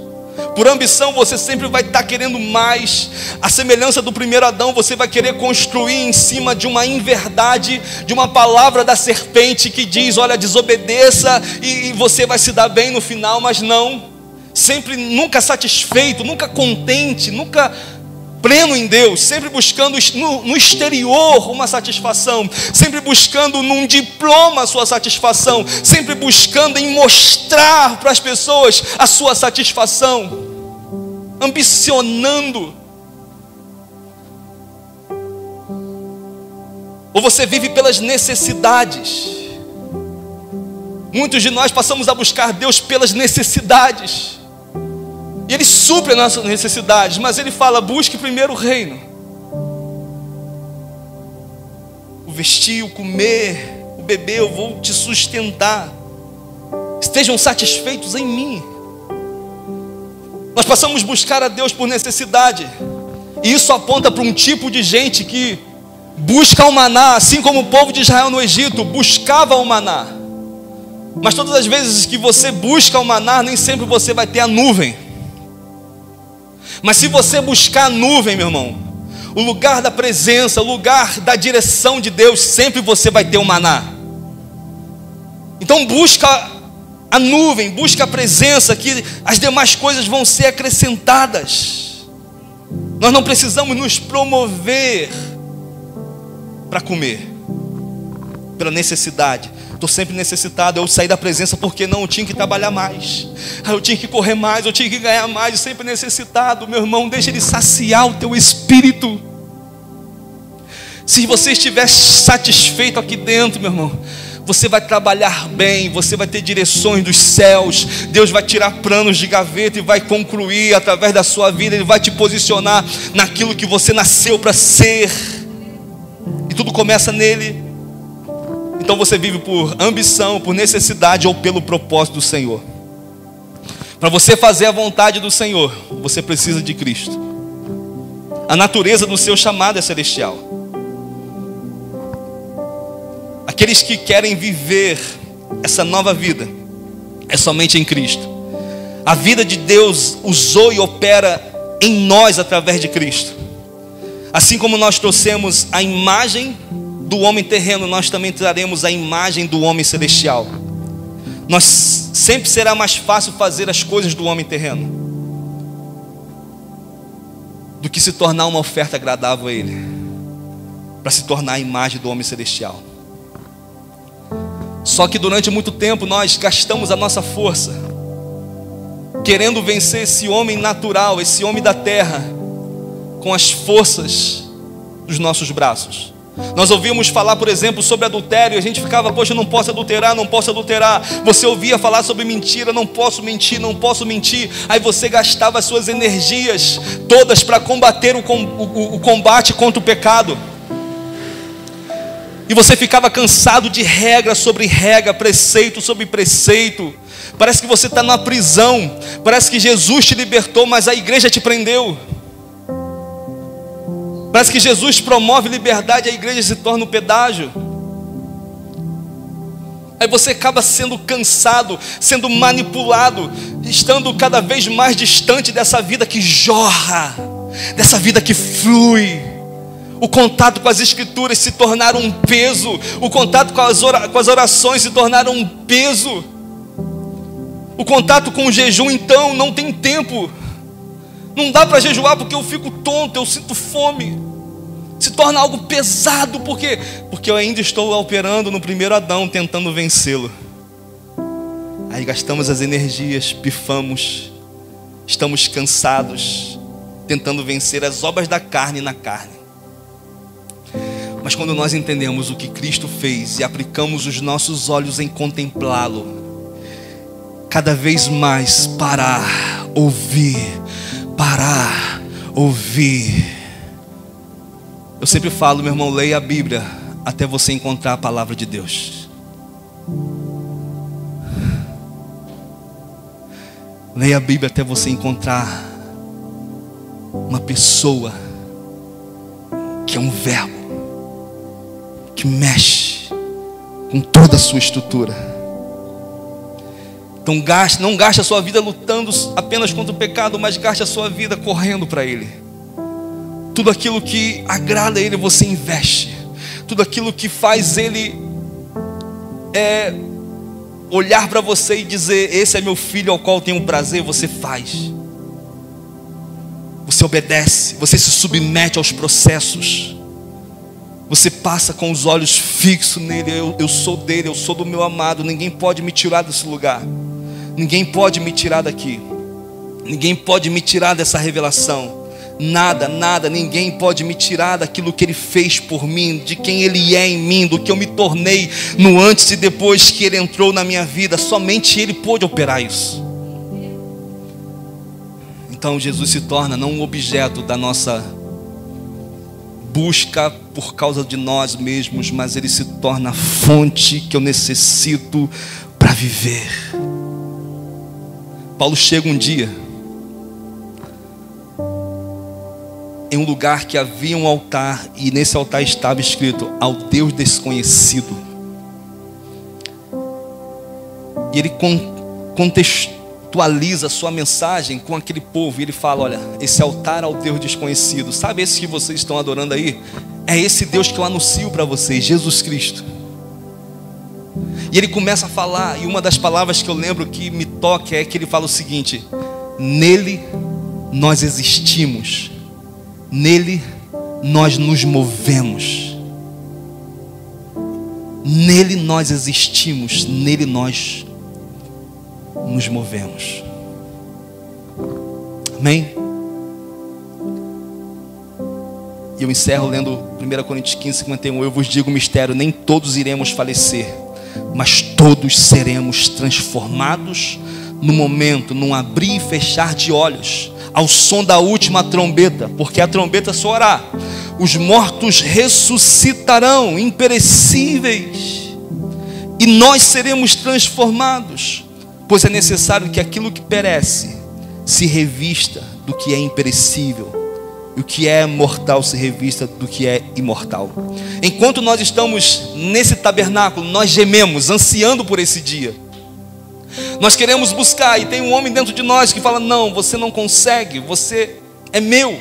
Por ambição, você sempre vai estar querendo mais. A semelhança do primeiro Adão, você vai querer construir em cima de uma inverdade, de uma palavra da serpente que diz: olha, desobedeça e você vai se dar bem no final. Mas não, sempre nunca satisfeito, nunca contente, nunca pleno em Deus, sempre buscando no exterior uma satisfação, sempre buscando num diploma a sua satisfação, sempre buscando em mostrar para as pessoas a sua satisfação, ambicionando. Ou você vive pelas necessidades. Muitos de nós passamos a buscar Deus pelas necessidades. E Ele supre as nossas necessidades, mas Ele fala: busque primeiro o reino. O vestir, o comer, o beber, eu vou te sustentar. Estejam satisfeitos em mim. Nós passamos a buscar a Deus por necessidade. E isso aponta para um tipo de gente que busca o maná, assim como o povo de Israel no Egito buscava o maná. Mas todas as vezes que você busca o maná, nem sempre você vai ter a nuvem. Mas se você buscar a nuvem, meu irmão, o lugar da presença, o lugar da direção de Deus, sempre você vai ter o maná. Então busca a nuvem, busca a presença, que as demais coisas vão ser acrescentadas. Nós não precisamos nos promover para comer, pela necessidade. Estou sempre necessitado. Eu saí da presença porque não, eu tinha que trabalhar mais, eu tinha que correr mais, eu tinha que ganhar mais. Eu sempre necessitado. Meu irmão, deixa Ele saciar o teu espírito. Se você estiver satisfeito aqui dentro, meu irmão, você vai trabalhar bem, você vai ter direções dos céus. Deus vai tirar planos de gaveta e vai concluir através da sua vida. Ele vai te posicionar naquilo que você nasceu para ser. E tudo começa nele. Então você vive por ambição, por necessidade ou pelo propósito do Senhor. Para você fazer a vontade do Senhor, você precisa de Cristo. A natureza do seu chamado é celestial. Aqueles que querem viver essa nova vida é somente em Cristo. A vida de Deus usou e opera em nós através de Cristo. Assim como nós trouxemos a imagem do homem terreno, nós também traremos a imagem do homem celestial. Sempre será mais fácil fazer as coisas do homem terreno do que se tornar uma oferta agradável a Ele, para se tornar a imagem do homem celestial. Só que durante muito tempo nós gastamos a nossa força querendo vencer esse homem natural, esse homem da terra, com as forças dos nossos braços. Nós ouvimos falar, por exemplo, sobre adultério, e a gente ficava: poxa, eu não posso adulterar, não posso adulterar. Você ouvia falar sobre mentira: não posso mentir, não posso mentir. Aí você gastava as suas energias todas para combater o combate contra o pecado. E você ficava cansado de regra sobre regra, preceito sobre preceito. Parece que você está na prisão, parece que Jesus te libertou, mas a igreja te prendeu. Parece que Jesus promove liberdade, a igreja se torna um pedágio. Aí você acaba sendo cansado, sendo manipulado, estando cada vez mais distante dessa vida que jorra, dessa vida que flui. O contato com as escrituras se tornaram um peso. O contato com as orações se tornaram um peso. O contato com o jejum, então, não tem tempo. Não dá para jejuar porque eu fico tonto, eu sinto fome. Se torna algo pesado, por quê? Porque eu ainda estou operando no primeiro Adão, tentando vencê-lo. Aí gastamos as energias, pifamos, estamos cansados, tentando vencer as obras da carne na carne. Mas quando nós entendemos o que Cristo fez e aplicamos os nossos olhos em contemplá-lo, cada vez mais parar, ouvir. Eu sempre falo, meu irmão, leia a Bíblia até você encontrar a palavra de Deus. Leia a Bíblia até você encontrar uma pessoa é um verbo que mexe com toda a sua estrutura. Então não gaste a sua vida lutando apenas contra o pecado, mas gaste a sua vida correndo para Ele. Tudo aquilo que agrada a Ele, você investe. Tudo aquilo que faz Ele olhar para você e dizer: esse é meu filho ao qual tenho prazer, você faz. Você obedece, você se submete aos processos. Você passa com os olhos fixos nele. Eu sou dele, eu sou do meu amado. Ninguém pode me tirar desse lugar. Ninguém pode me tirar daqui. Ninguém pode me tirar dessa revelação. Nada, ninguém pode me tirar daquilo que Ele fez por mim, de quem Ele é em mim, do que eu me tornei no antes e depois que Ele entrou na minha vida. Somente Ele pôde operar isso. Então Jesus se torna não um objeto da nossa busca por causa de nós mesmos, mas Ele se torna a fonte que eu necessito para viver. Paulo chega um dia em um lugar que havia um altar, e nesse altar estava escrito: ao Deus desconhecido. E ele contextualiza a sua mensagem com aquele povo, e ele fala: olha, esse altar ao Deus desconhecido, sabe esse que vocês estão adorando aí? É esse Deus que eu anuncio para vocês, Jesus Cristo. E ele começa a falar, e uma das palavras que eu lembro que me toca é que ele fala o seguinte: nele nós existimos, nele nós nos movemos. Nele nós existimos, nele nós nos movemos. Amém? E eu encerro lendo 1 Coríntios 15:51. Eu vos digo um mistério: nem todos iremos falecer, mas todos seremos transformados no momento, num abrir e fechar de olhos, ao som da última trombeta, porque a trombeta soará. Os mortos ressuscitarão imperecíveis, e nós seremos transformados, pois é necessário que aquilo que perece se revista do que é imperecível, e o que é mortal se revista do que é imortal. Enquanto nós estamos nesse tabernáculo, nós gememos, ansiando por esse dia. Nós queremos buscar, e tem um homem dentro de nós que fala: não, você não consegue, você é meu.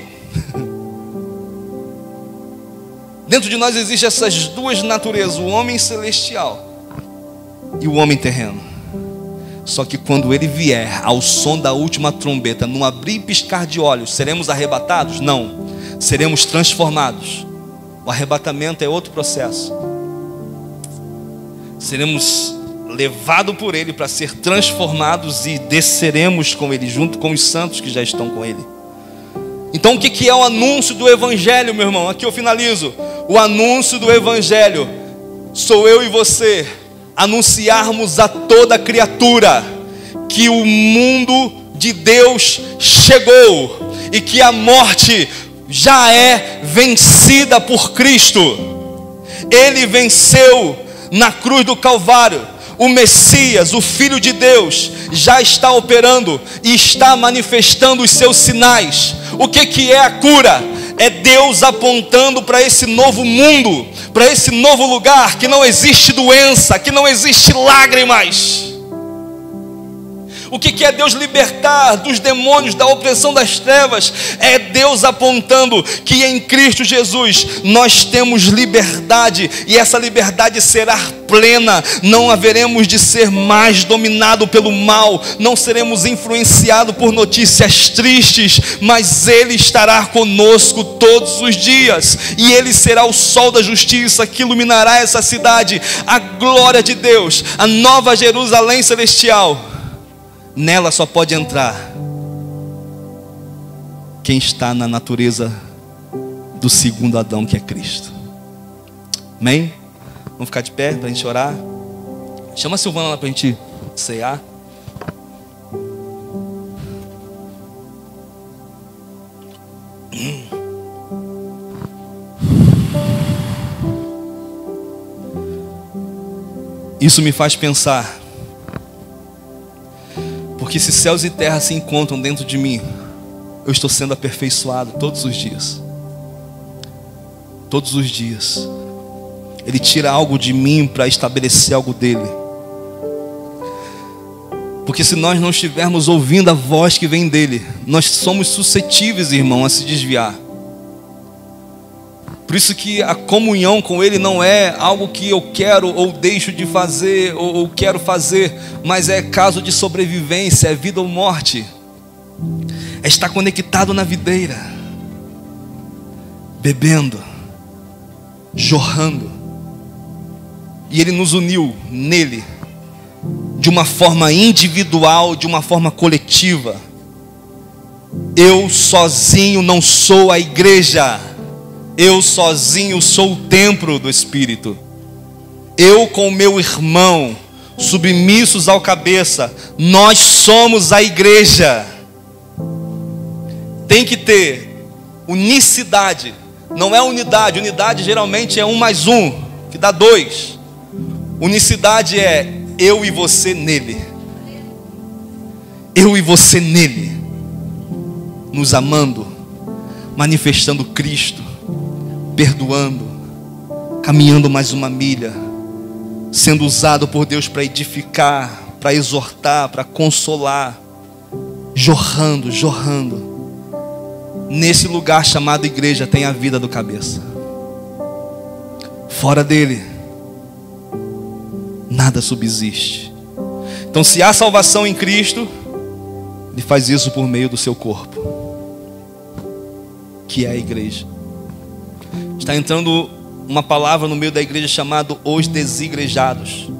Dentro de nós existem essas duas naturezas, o homem celestial e o homem terreno. Só que quando ele vier ao som da última trombeta, num abrir e piscar de olhos, seremos arrebatados? Não, seremos transformados. O arrebatamento é outro processo. Seremos levados por Ele para ser transformados, e desceremos com Ele, junto com os santos que já estão com Ele. Então o que é o anúncio do Evangelho, meu irmão? Aqui eu finalizo. O anúncio do Evangelho sou eu e você anunciarmos a toda criatura que o mundo de Deus chegou, e que a morte já é vencida por Cristo. Ele venceu na cruz do Calvário. O Messias, o Filho de Deus, já está operando e está manifestando os seus sinais. O que é a cura? É Deus apontando para esse novo mundo, para esse novo lugar que não existe doença, que não existe lágrimas. O que é Deus libertar dos demônios, da opressão das trevas? É Deus apontando que em Cristo Jesus nós temos liberdade, e essa liberdade será plena. Não haveremos de ser mais dominado pelo mal, não seremos influenciados por notícias tristes, mas Ele estará conosco todos os dias, e Ele será o sol da justiça que iluminará essa cidade. A glória de Deus, a nova Jerusalém celestial, nela só pode entrar quem está na natureza do segundo Adão, que é Cristo. Amém? Vamos ficar de pé para a gente orar. Chama a Silvana lá para a gente cear. Isso me faz pensar, porque se céus e terra se encontram dentro de mim, eu estou sendo aperfeiçoado todos os dias. Todos os dias. Ele tira algo de mim para estabelecer algo dele. Porque se nós não estivermos ouvindo a voz que vem dele, nós somos suscetíveis, irmão, a se desviar. Por isso que a comunhão com ele não é algo que eu quero ou deixo de fazer ou quero fazer, mas é caso de sobrevivência, é vida ou morte. É estar conectado na videira, bebendo, jorrando. E ele nos uniu nele, de uma forma individual, de uma forma coletiva. Eu sozinho não sou a igreja. Eu sozinho sou o templo do Espírito. Eu com o meu irmão, submissos ao cabeça, nós somos a igreja. Tem que ter unicidade. Não é unidade. Unidade geralmente é 1 mais 1, que dá 2. Unicidade é eu e você nele. Eu e você nele. Nos amando, manifestando Cristo, perdoando, caminhando mais uma milha, sendo usado por Deus para edificar, para exortar, para consolar, jorrando. Nesse lugar chamado igreja tem a vida do cabeça. Fora dele, nada subsiste. Então, se há salvação em Cristo, ele faz isso por meio do seu corpo, que é a igreja. Está entrando uma palavra no meio da igreja chamado os desigrejados,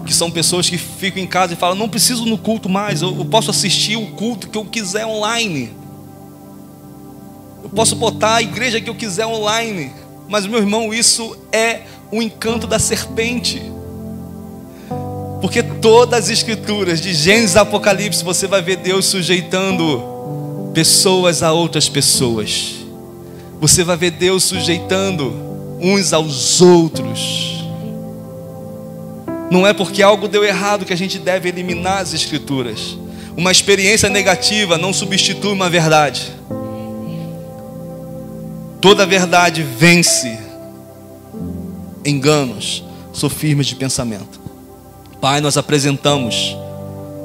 que são pessoas que ficam em casa e falam: não preciso no culto mais, eu posso assistir o culto que eu quiser online, eu posso botar a igreja que eu quiser online. Mas, meu irmão, isso é o encanto da serpente. Porque todas as escrituras, de Gênesis a Apocalipse, você vai ver Deus sujeitando pessoas a outras pessoas. Você vai ver Deus sujeitando uns aos outros. Não é porque algo deu errado que a gente deve eliminar as escrituras. Uma experiência negativa não substitui uma verdade. Toda verdade vence enganos, sofismas de pensamento. Pai, nós apresentamos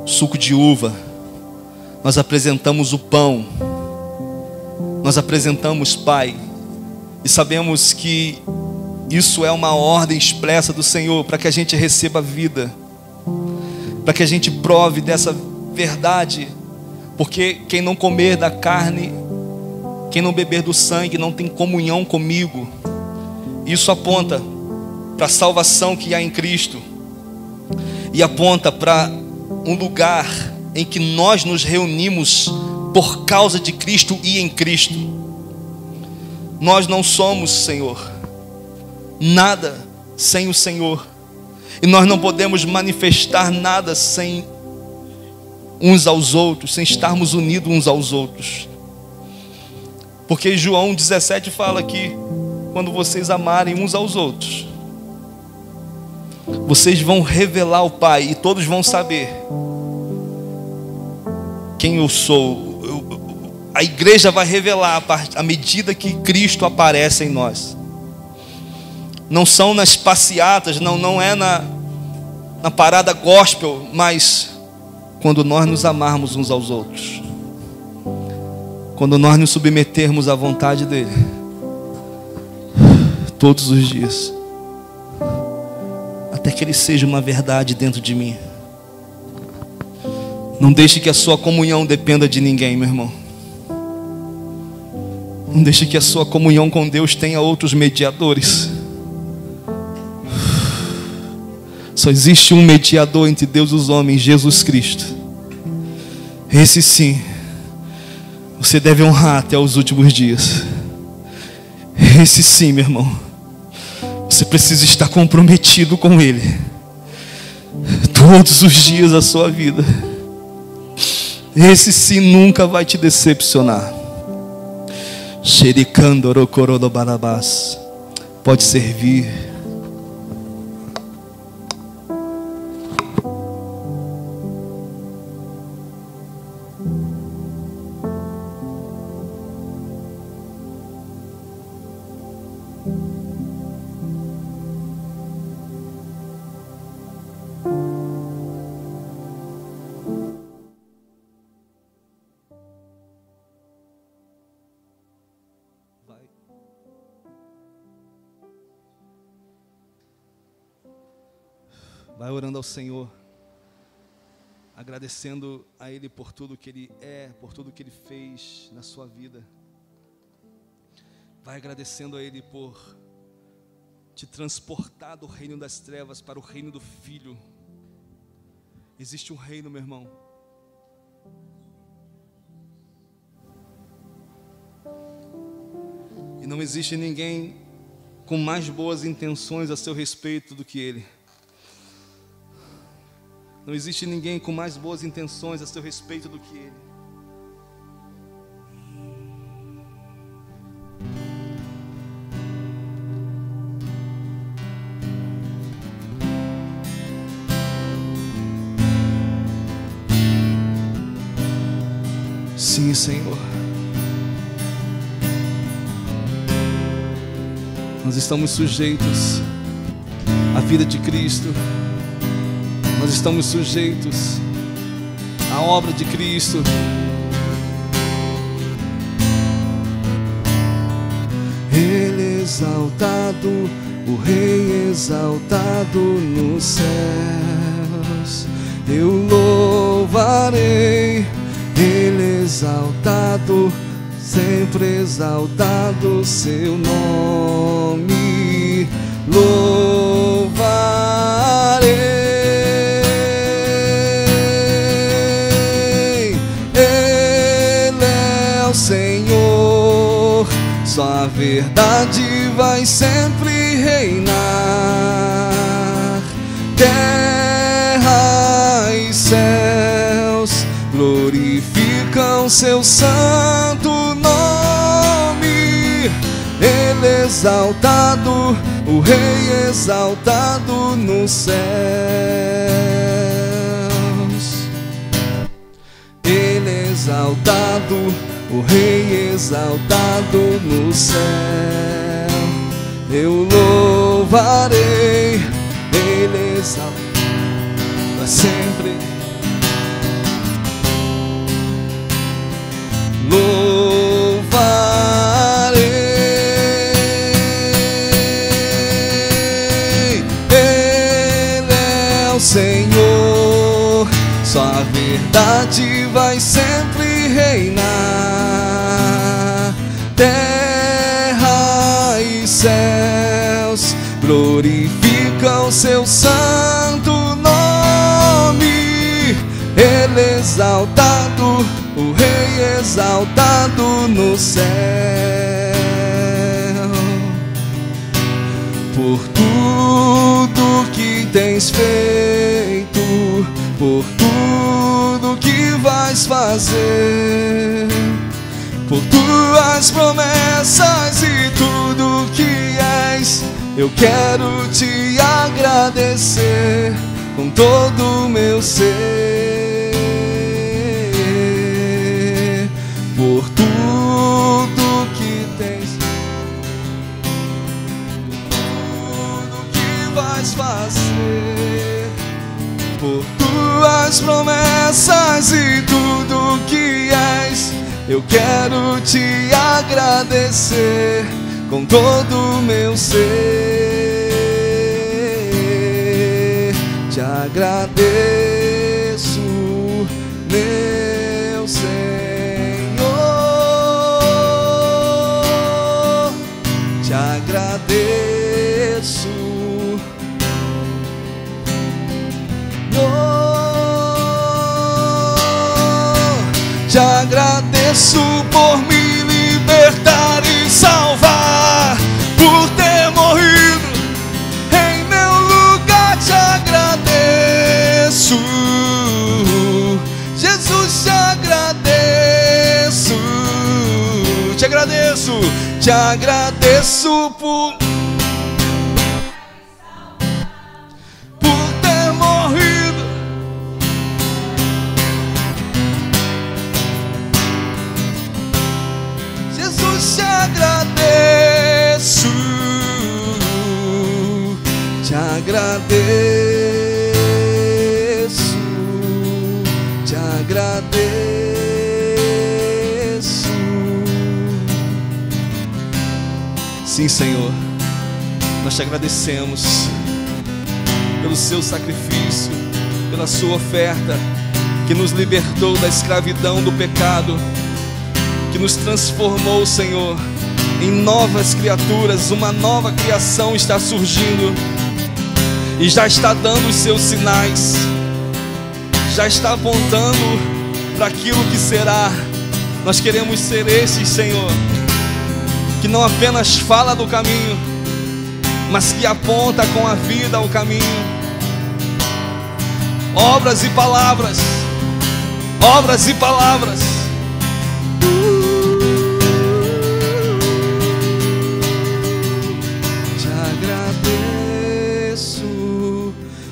suco de uva, nós apresentamos o pão, nós apresentamos, Pai, e sabemos que isso é uma ordem expressa do Senhor para que a gente receba vida, para que a gente prove dessa verdade, porque quem não comer da carne, quem não beber do sangue, não tem comunhão comigo. Isso aponta para a salvação que há em Cristo. E aponta para um lugar em que nós nos reunimos por causa de Cristo e em Cristo. Nós não somos, Senhor, nada sem o Senhor. E nós não podemos manifestar nada sem uns aos outros, sem estarmos unidos uns aos outros. Porque João 17 fala que quando vocês amarem uns aos outros, vocês vão revelar o Pai e todos vão saber quem eu sou. A igreja vai revelar à medida que Cristo aparece em nós. Não são nas passeatas, não é na parada gospel, mas quando nós nos amarmos uns aos outros, quando nós nos submetermos à vontade dele, todos os dias, até que ele seja uma verdade dentro de mim. Não deixe que a sua comunhão dependa de ninguém, meu irmão. Não deixe que a sua comunhão com Deus tenha outros mediadores. Só existe um mediador entre Deus e os homens, Jesus Cristo. Esse sim, você deve honrar até os últimos dias. Esse sim, meu irmão, você precisa estar comprometido com Ele todos os dias da sua vida. Esse sim nunca vai te decepcionar. Pode servir. Vai orando ao Senhor, agradecendo a Ele por tudo que Ele é, por tudo que Ele fez na sua vida. Vai agradecendo a Ele por te transportar do reino das trevas para o reino do Filho. Existe um reino, meu irmão. E não existe ninguém com mais boas intenções a seu respeito do que Ele. Não existe ninguém com mais boas intenções a seu respeito do que Ele. Sim, Senhor. Nós estamos sujeitos à vida de Cristo. Nós estamos sujeitos à obra de Cristo. Ele exaltado, o Rei exaltado nos céus. Eu louvarei. Ele exaltado, sempre exaltado seu nome. Louvarei. Ele é o Senhor, só a verdade vai sempre reinar. Terra e céus glorificam seu santo nome. Ele exaltado, o Rei exaltado nos céus. Ele exaltado, o Rei exaltado no céu. Eu louvarei. Ele exaltado para sempre. Louvarei. Ele é o Senhor, só a verdade vai sempre reinar. Terra e céus glorificam seu santo nome. Ele exaltado, o Rei exaltado no céu. Por tudo que tens feito, por tudo que vais fazer, por tuas promessas e tudo que és, eu quero te agradecer com todo o meu ser. Por tudo que tens, por tudo que vais fazer, por tuas promessas e tudo que és, eu quero te agradecer com todo o meu ser. Te agradeço, meu Senhor. Te agradeço, te agradeço por me libertar e salvar, por ter morrido em meu lugar. Te agradeço, Jesus, te agradeço, te agradeço, te agradeço por ter morrido. Jesus, te agradeço, te agradeço, te agradeço. Sim, Senhor, nós te agradecemos pelo seu sacrifício, pela sua oferta, que nos libertou da escravidão do pecado, que nos transformou, Senhor, em novas criaturas. Uma nova criação está surgindo e já está dando os seus sinais, já está apontando para aquilo que será. Nós queremos ser esses, Senhor, que não apenas fala do caminho, mas que aponta com a vida o caminho. Obras e palavras, obras e palavras. Te agradeço,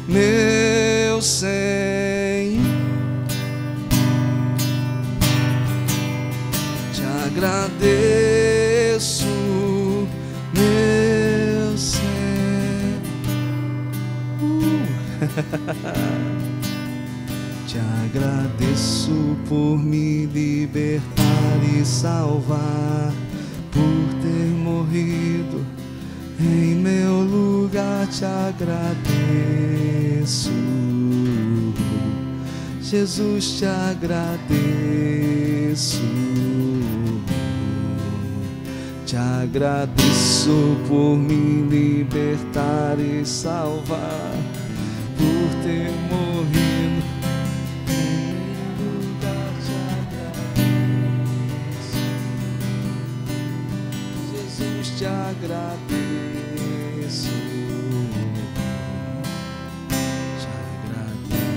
meu Senhor. Te agradeço, meu Senhor. Te agradeço por me libertar e salvar, por ter morrido em meu lugar. Te agradeço, Jesus, te agradeço. Te agradeço por me libertar e salvar, por ter morrido em meu lugar. Te agradeço, Jesus, te agradeço. Te agradeço.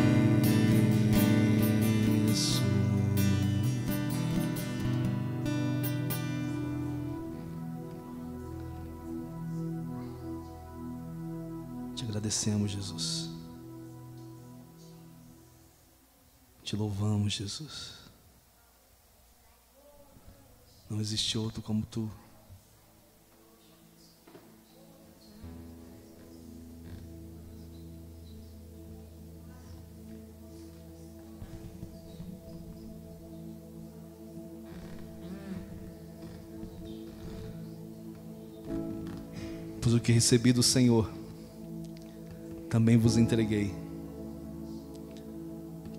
Te agradecemos, Jesus. Te louvamos, Jesus. Não existe outro como Tu. Pois o que recebi do Senhor, também vos entreguei.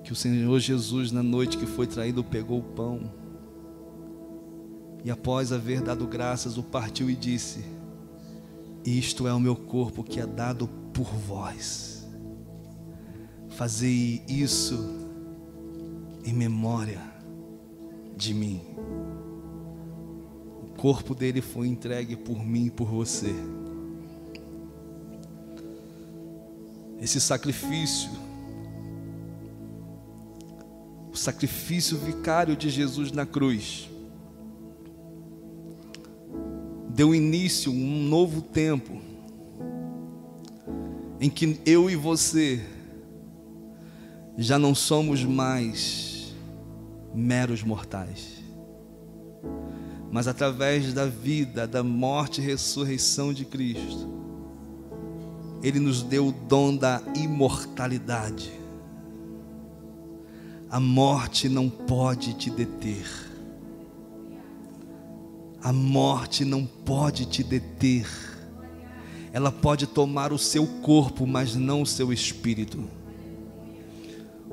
Que o Senhor Jesus, na noite que foi traído, pegou o pão e, após haver dado graças, o partiu e disse: isto é o meu corpo que é dado por vós. Fazei isso em memória de mim. O corpo dele foi entregue por mim e por você. Esse sacrifício, o sacrifício vicário de Jesus na cruz, deu início a um novo tempo, em que eu e você já não somos mais meros mortais, mas através da vida, da morte e ressurreição de Cristo, Ele nos deu o dom da imortalidade. A morte não pode te deter. A morte não pode te deter. Ela pode tomar o seu corpo, mas não o seu espírito.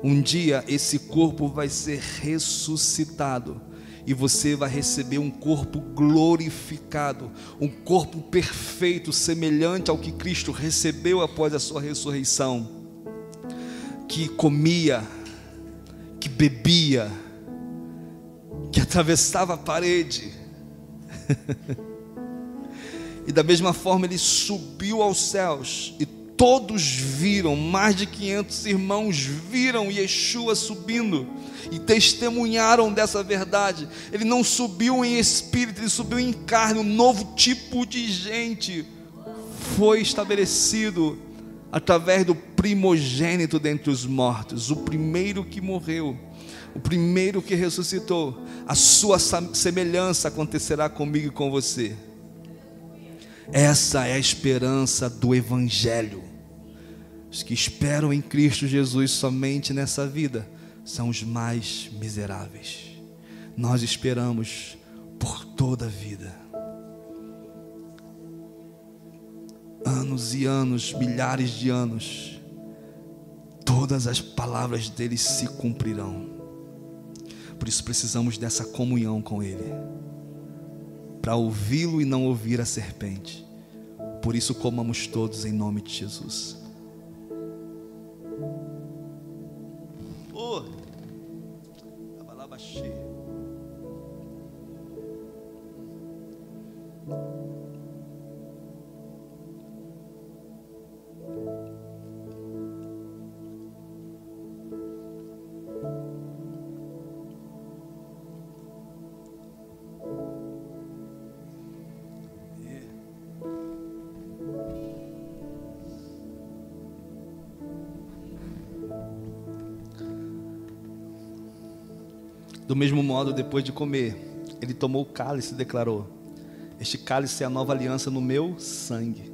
Um dia esse corpo vai ser ressuscitado e você vai receber um corpo glorificado, um corpo perfeito, semelhante ao que Cristo recebeu após a sua ressurreição, que comia, que bebia, que atravessava a parede. E da mesma forma ele subiu aos céus e todos viram, mais de 500 irmãos viram Yeshua subindo e testemunharam dessa verdade. Ele não subiu em espírito, ele subiu em carne. Um novo tipo de gente foi estabelecido através do primogênito dentre os mortos, o primeiro que morreu, o primeiro que ressuscitou. A sua semelhança acontecerá comigo e com você. Essa é a esperança do Evangelho. Os que esperam em Cristo Jesus somente nessa vida são os mais miseráveis. Nós esperamos por toda a vida. Anos e anos, milhares de anos, todas as palavras dele se cumprirão. Por isso precisamos dessa comunhão com ele, para ouvi-lo e não ouvir a serpente. Por isso comamos todos em nome de Jesus. Do mesmo modo, depois de comer, ele tomou o cálice e declarou: este cálice é a nova aliança no meu sangue.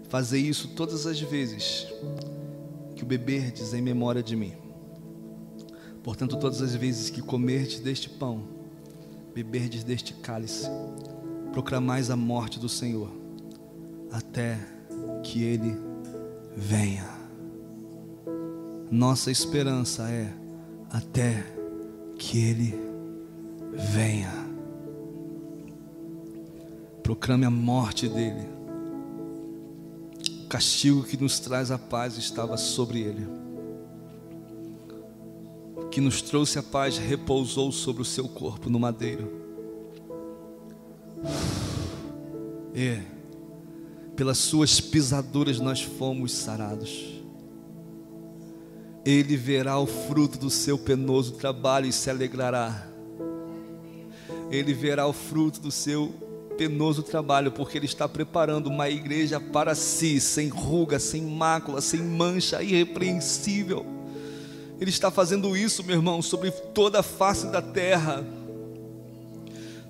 Fazei isso todas as vezes que o beberdes em memória de mim. Portanto, todas as vezes que comerdes deste pão, beberdes deste cálice, proclamais a morte do Senhor, até que Ele venha. Nossa esperança é até que Ele venha. Proclame a morte dele. O castigo que nos traz a paz estava sobre ele. O que nos trouxe a paz repousou sobre o seu corpo no madeiro. E pelas suas pisaduras nós fomos sarados. Ele verá o fruto do seu penoso trabalho e se alegrará. Ele verá o fruto do seu penoso trabalho, porque Ele está preparando uma igreja para si, sem ruga, sem mácula, sem mancha, irrepreensível. Ele está fazendo isso, meu irmão, sobre toda a face da terra.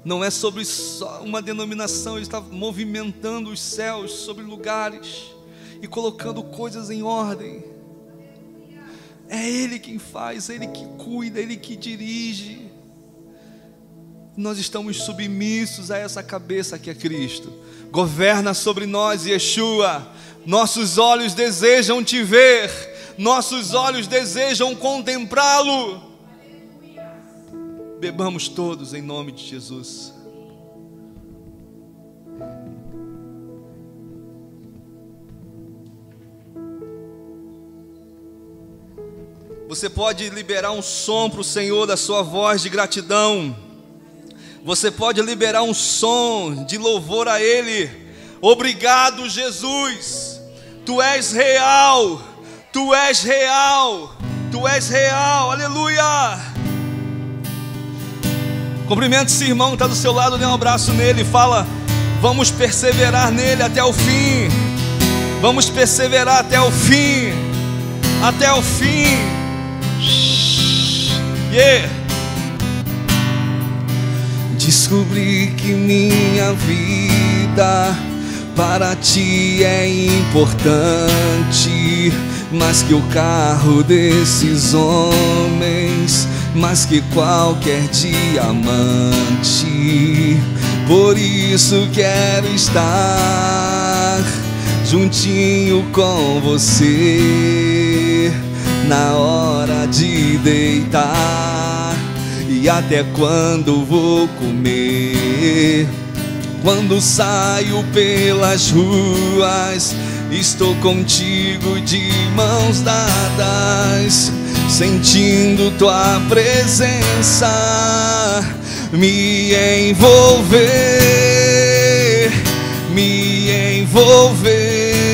Não é sobre só uma denominação. Ele está movimentando os céus sobre lugares e colocando coisas em ordem. É Ele quem faz, Ele que cuida, Ele que dirige. Nós estamos submissos a essa cabeça que é Cristo. Governa sobre nós, Yeshua. Nossos olhos desejam te ver, nossos olhos desejam contemplá-lo. Bebamos todos em nome de Jesus. Você pode liberar um som para o Senhor da sua voz de gratidão. Você pode liberar um som de louvor a Ele. Obrigado, Jesus. Tu és real. Tu és real. Tu és real. Aleluia. Cumprimente esse irmão que está do seu lado, dê um abraço nele e fala: vamos perseverar nele até o fim. Vamos perseverar até o fim. Até o fim. Yeah. Descobri que minha vida para ti é importante, mais que o carro desses homens, mais que qualquer diamante. Por isso quero estar juntinho com você na hora de deitar e até quando vou comer. Quando saio pelas ruas, estou contigo de mãos dadas, sentindo tua presença me envolver, me envolver,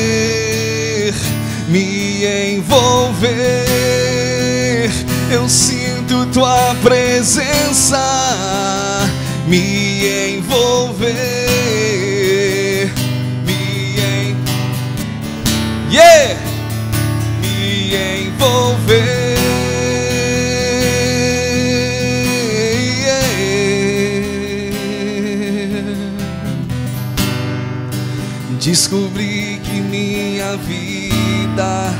me envolver. Eu sinto tua presença me envolver, yeah, me envolver, yeah. Descobri que minha vida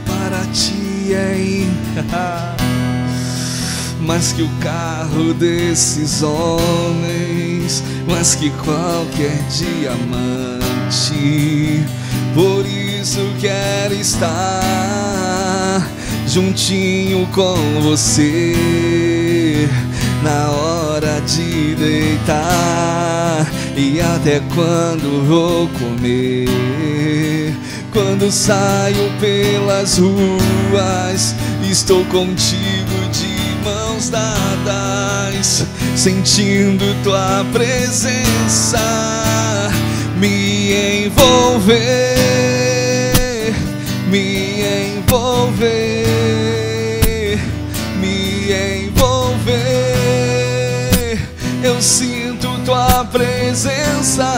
para ti é mais que o carro desses homens, mais que qualquer diamante. Por isso quero estar juntinho com você, na hora de deitar e até quando vou comer. Quando saio pelas ruas, estou contigo de mãos dadas, sentindo tua presença me envolver, me envolver, me envolver. Eu sinto tua presença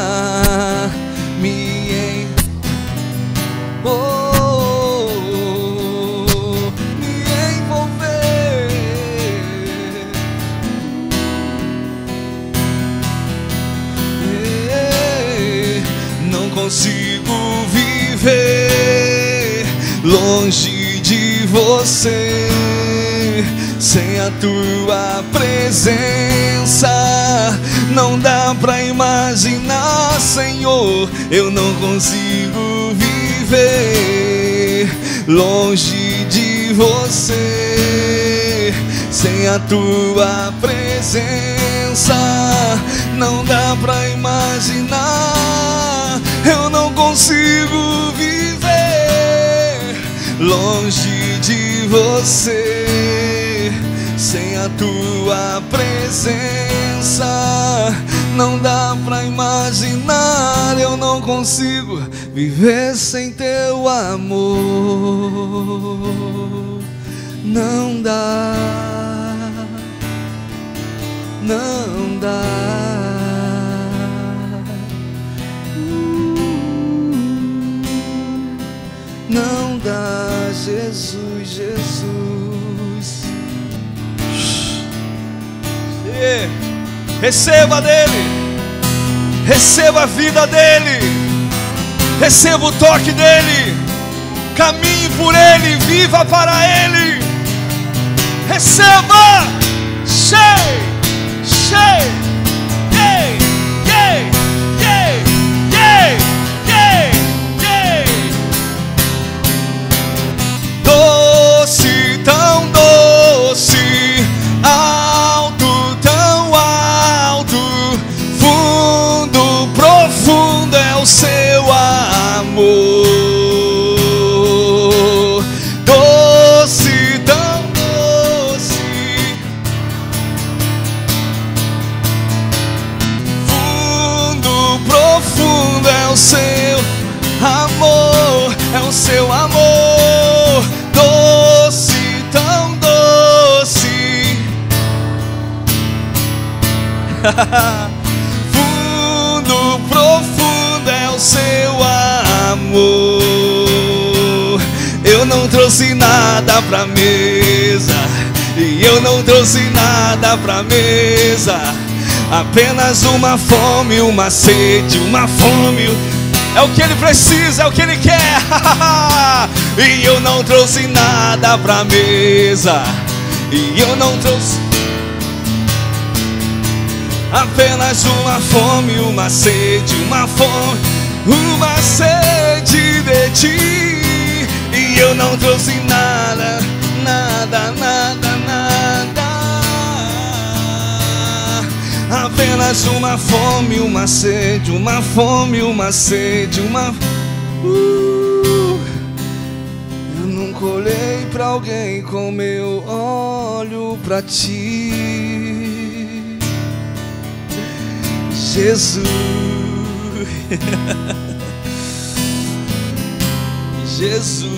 me envolver. Não consigo viver longe de você, sem a tua presença. Não dá pra imaginar, Senhor, eu não consigo viver longe de você, sem a tua presença. Não dá pra imaginar, eu não consigo viver longe de você, sem a tua presença. Não dá pra imaginar, eu não consigo viver sem teu amor. Não dá, não dá. Não dá, Jesus, Jesus. Receba dele, receba a vida dele, receba o toque dele, caminhe por ele, viva para ele. Receba, cheio, cheio, yeah, yeah, yeah, yeah, yeah, yeah. Doce, tão doce, alto, tão alto, fundo, profundo é o seu amor. Doce, tão doce, fundo, profundo é o seu amor, é o seu amor. Doce, tão doce, fundo, profundo é o seu amor. Eu não trouxe nada pra mesa, e eu não trouxe nada pra mesa, apenas uma fome, uma sede, uma fome. É o que ele precisa, é o que ele quer. E eu não trouxe nada pra mesa, e eu não trouxe apenas uma fome, uma sede, uma fome, uma sede de ti. E eu não trouxe nada, nada, nada, nada, apenas uma fome, uma sede, uma fome, uma sede, uma... Eu nunca olhei pra alguém como eu olho pra ti, Jesus. Jesus,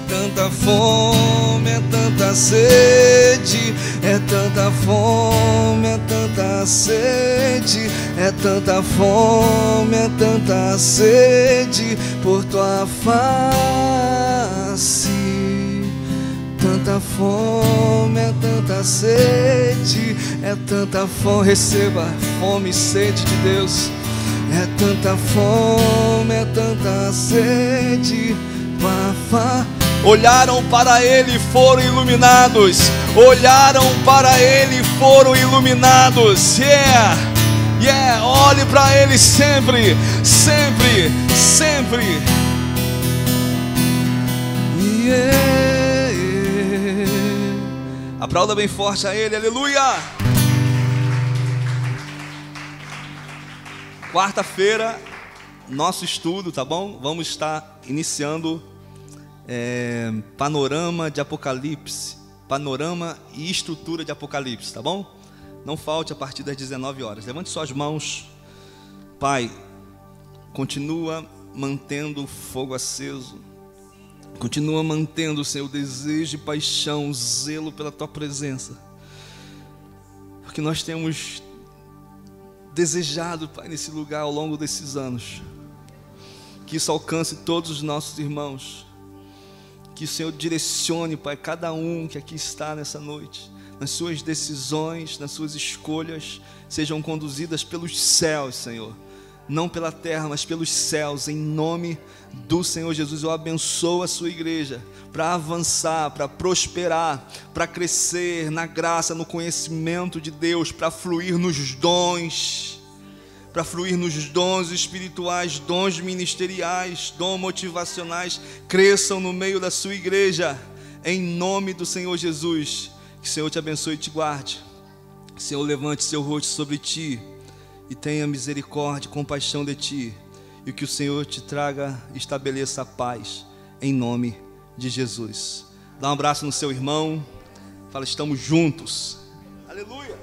tanta fome, é tanta sede, é tanta fome, é tanta sede, é tanta fome, é tanta sede por tua face. Tanta fome, é tanta sede, é tanta fome. Receba fome e sede de Deus. É tanta fome, é tanta sede. Olharam para ele e foram iluminados. Olharam para ele e foram iluminados. Yeah, yeah. Olhe para ele sempre, sempre, sempre. Yeah. Aplauda bem forte a Ele, aleluia! Quarta-feira, nosso estudo, tá bom? Vamos estar iniciando panorama de Apocalipse, panorama e estrutura de Apocalipse, tá bom? Não falte a partir das 19 horas. Levante suas mãos. Pai, continua mantendo o fogo aceso. Continua mantendo o seu desejo e paixão, zelo pela tua presença. Porque nós temos desejado, Pai, nesse lugar ao longo desses anos. Que isso alcance todos os nossos irmãos. Que o Senhor direcione, Pai, cada um que aqui está nessa noite. Nas suas decisões, nas suas escolhas, sejam conduzidas pelos céus, Senhor. Não pela terra, mas pelos céus. Em nome do Senhor Jesus, eu abençoo a sua igreja para avançar, para prosperar, para crescer na graça, no conhecimento de Deus, para fluir nos dons, espirituais, dons ministeriais, dons motivacionais. Cresçam no meio da sua igreja, em nome do Senhor Jesus. Que o Senhor te abençoe e te guarde. Que o Senhor levante seu rosto sobre ti e tenha misericórdia e compaixão de ti, e que o Senhor te traga e estabeleça a paz, em nome de Jesus. Dá um abraço no seu irmão, fala, estamos juntos, aleluia.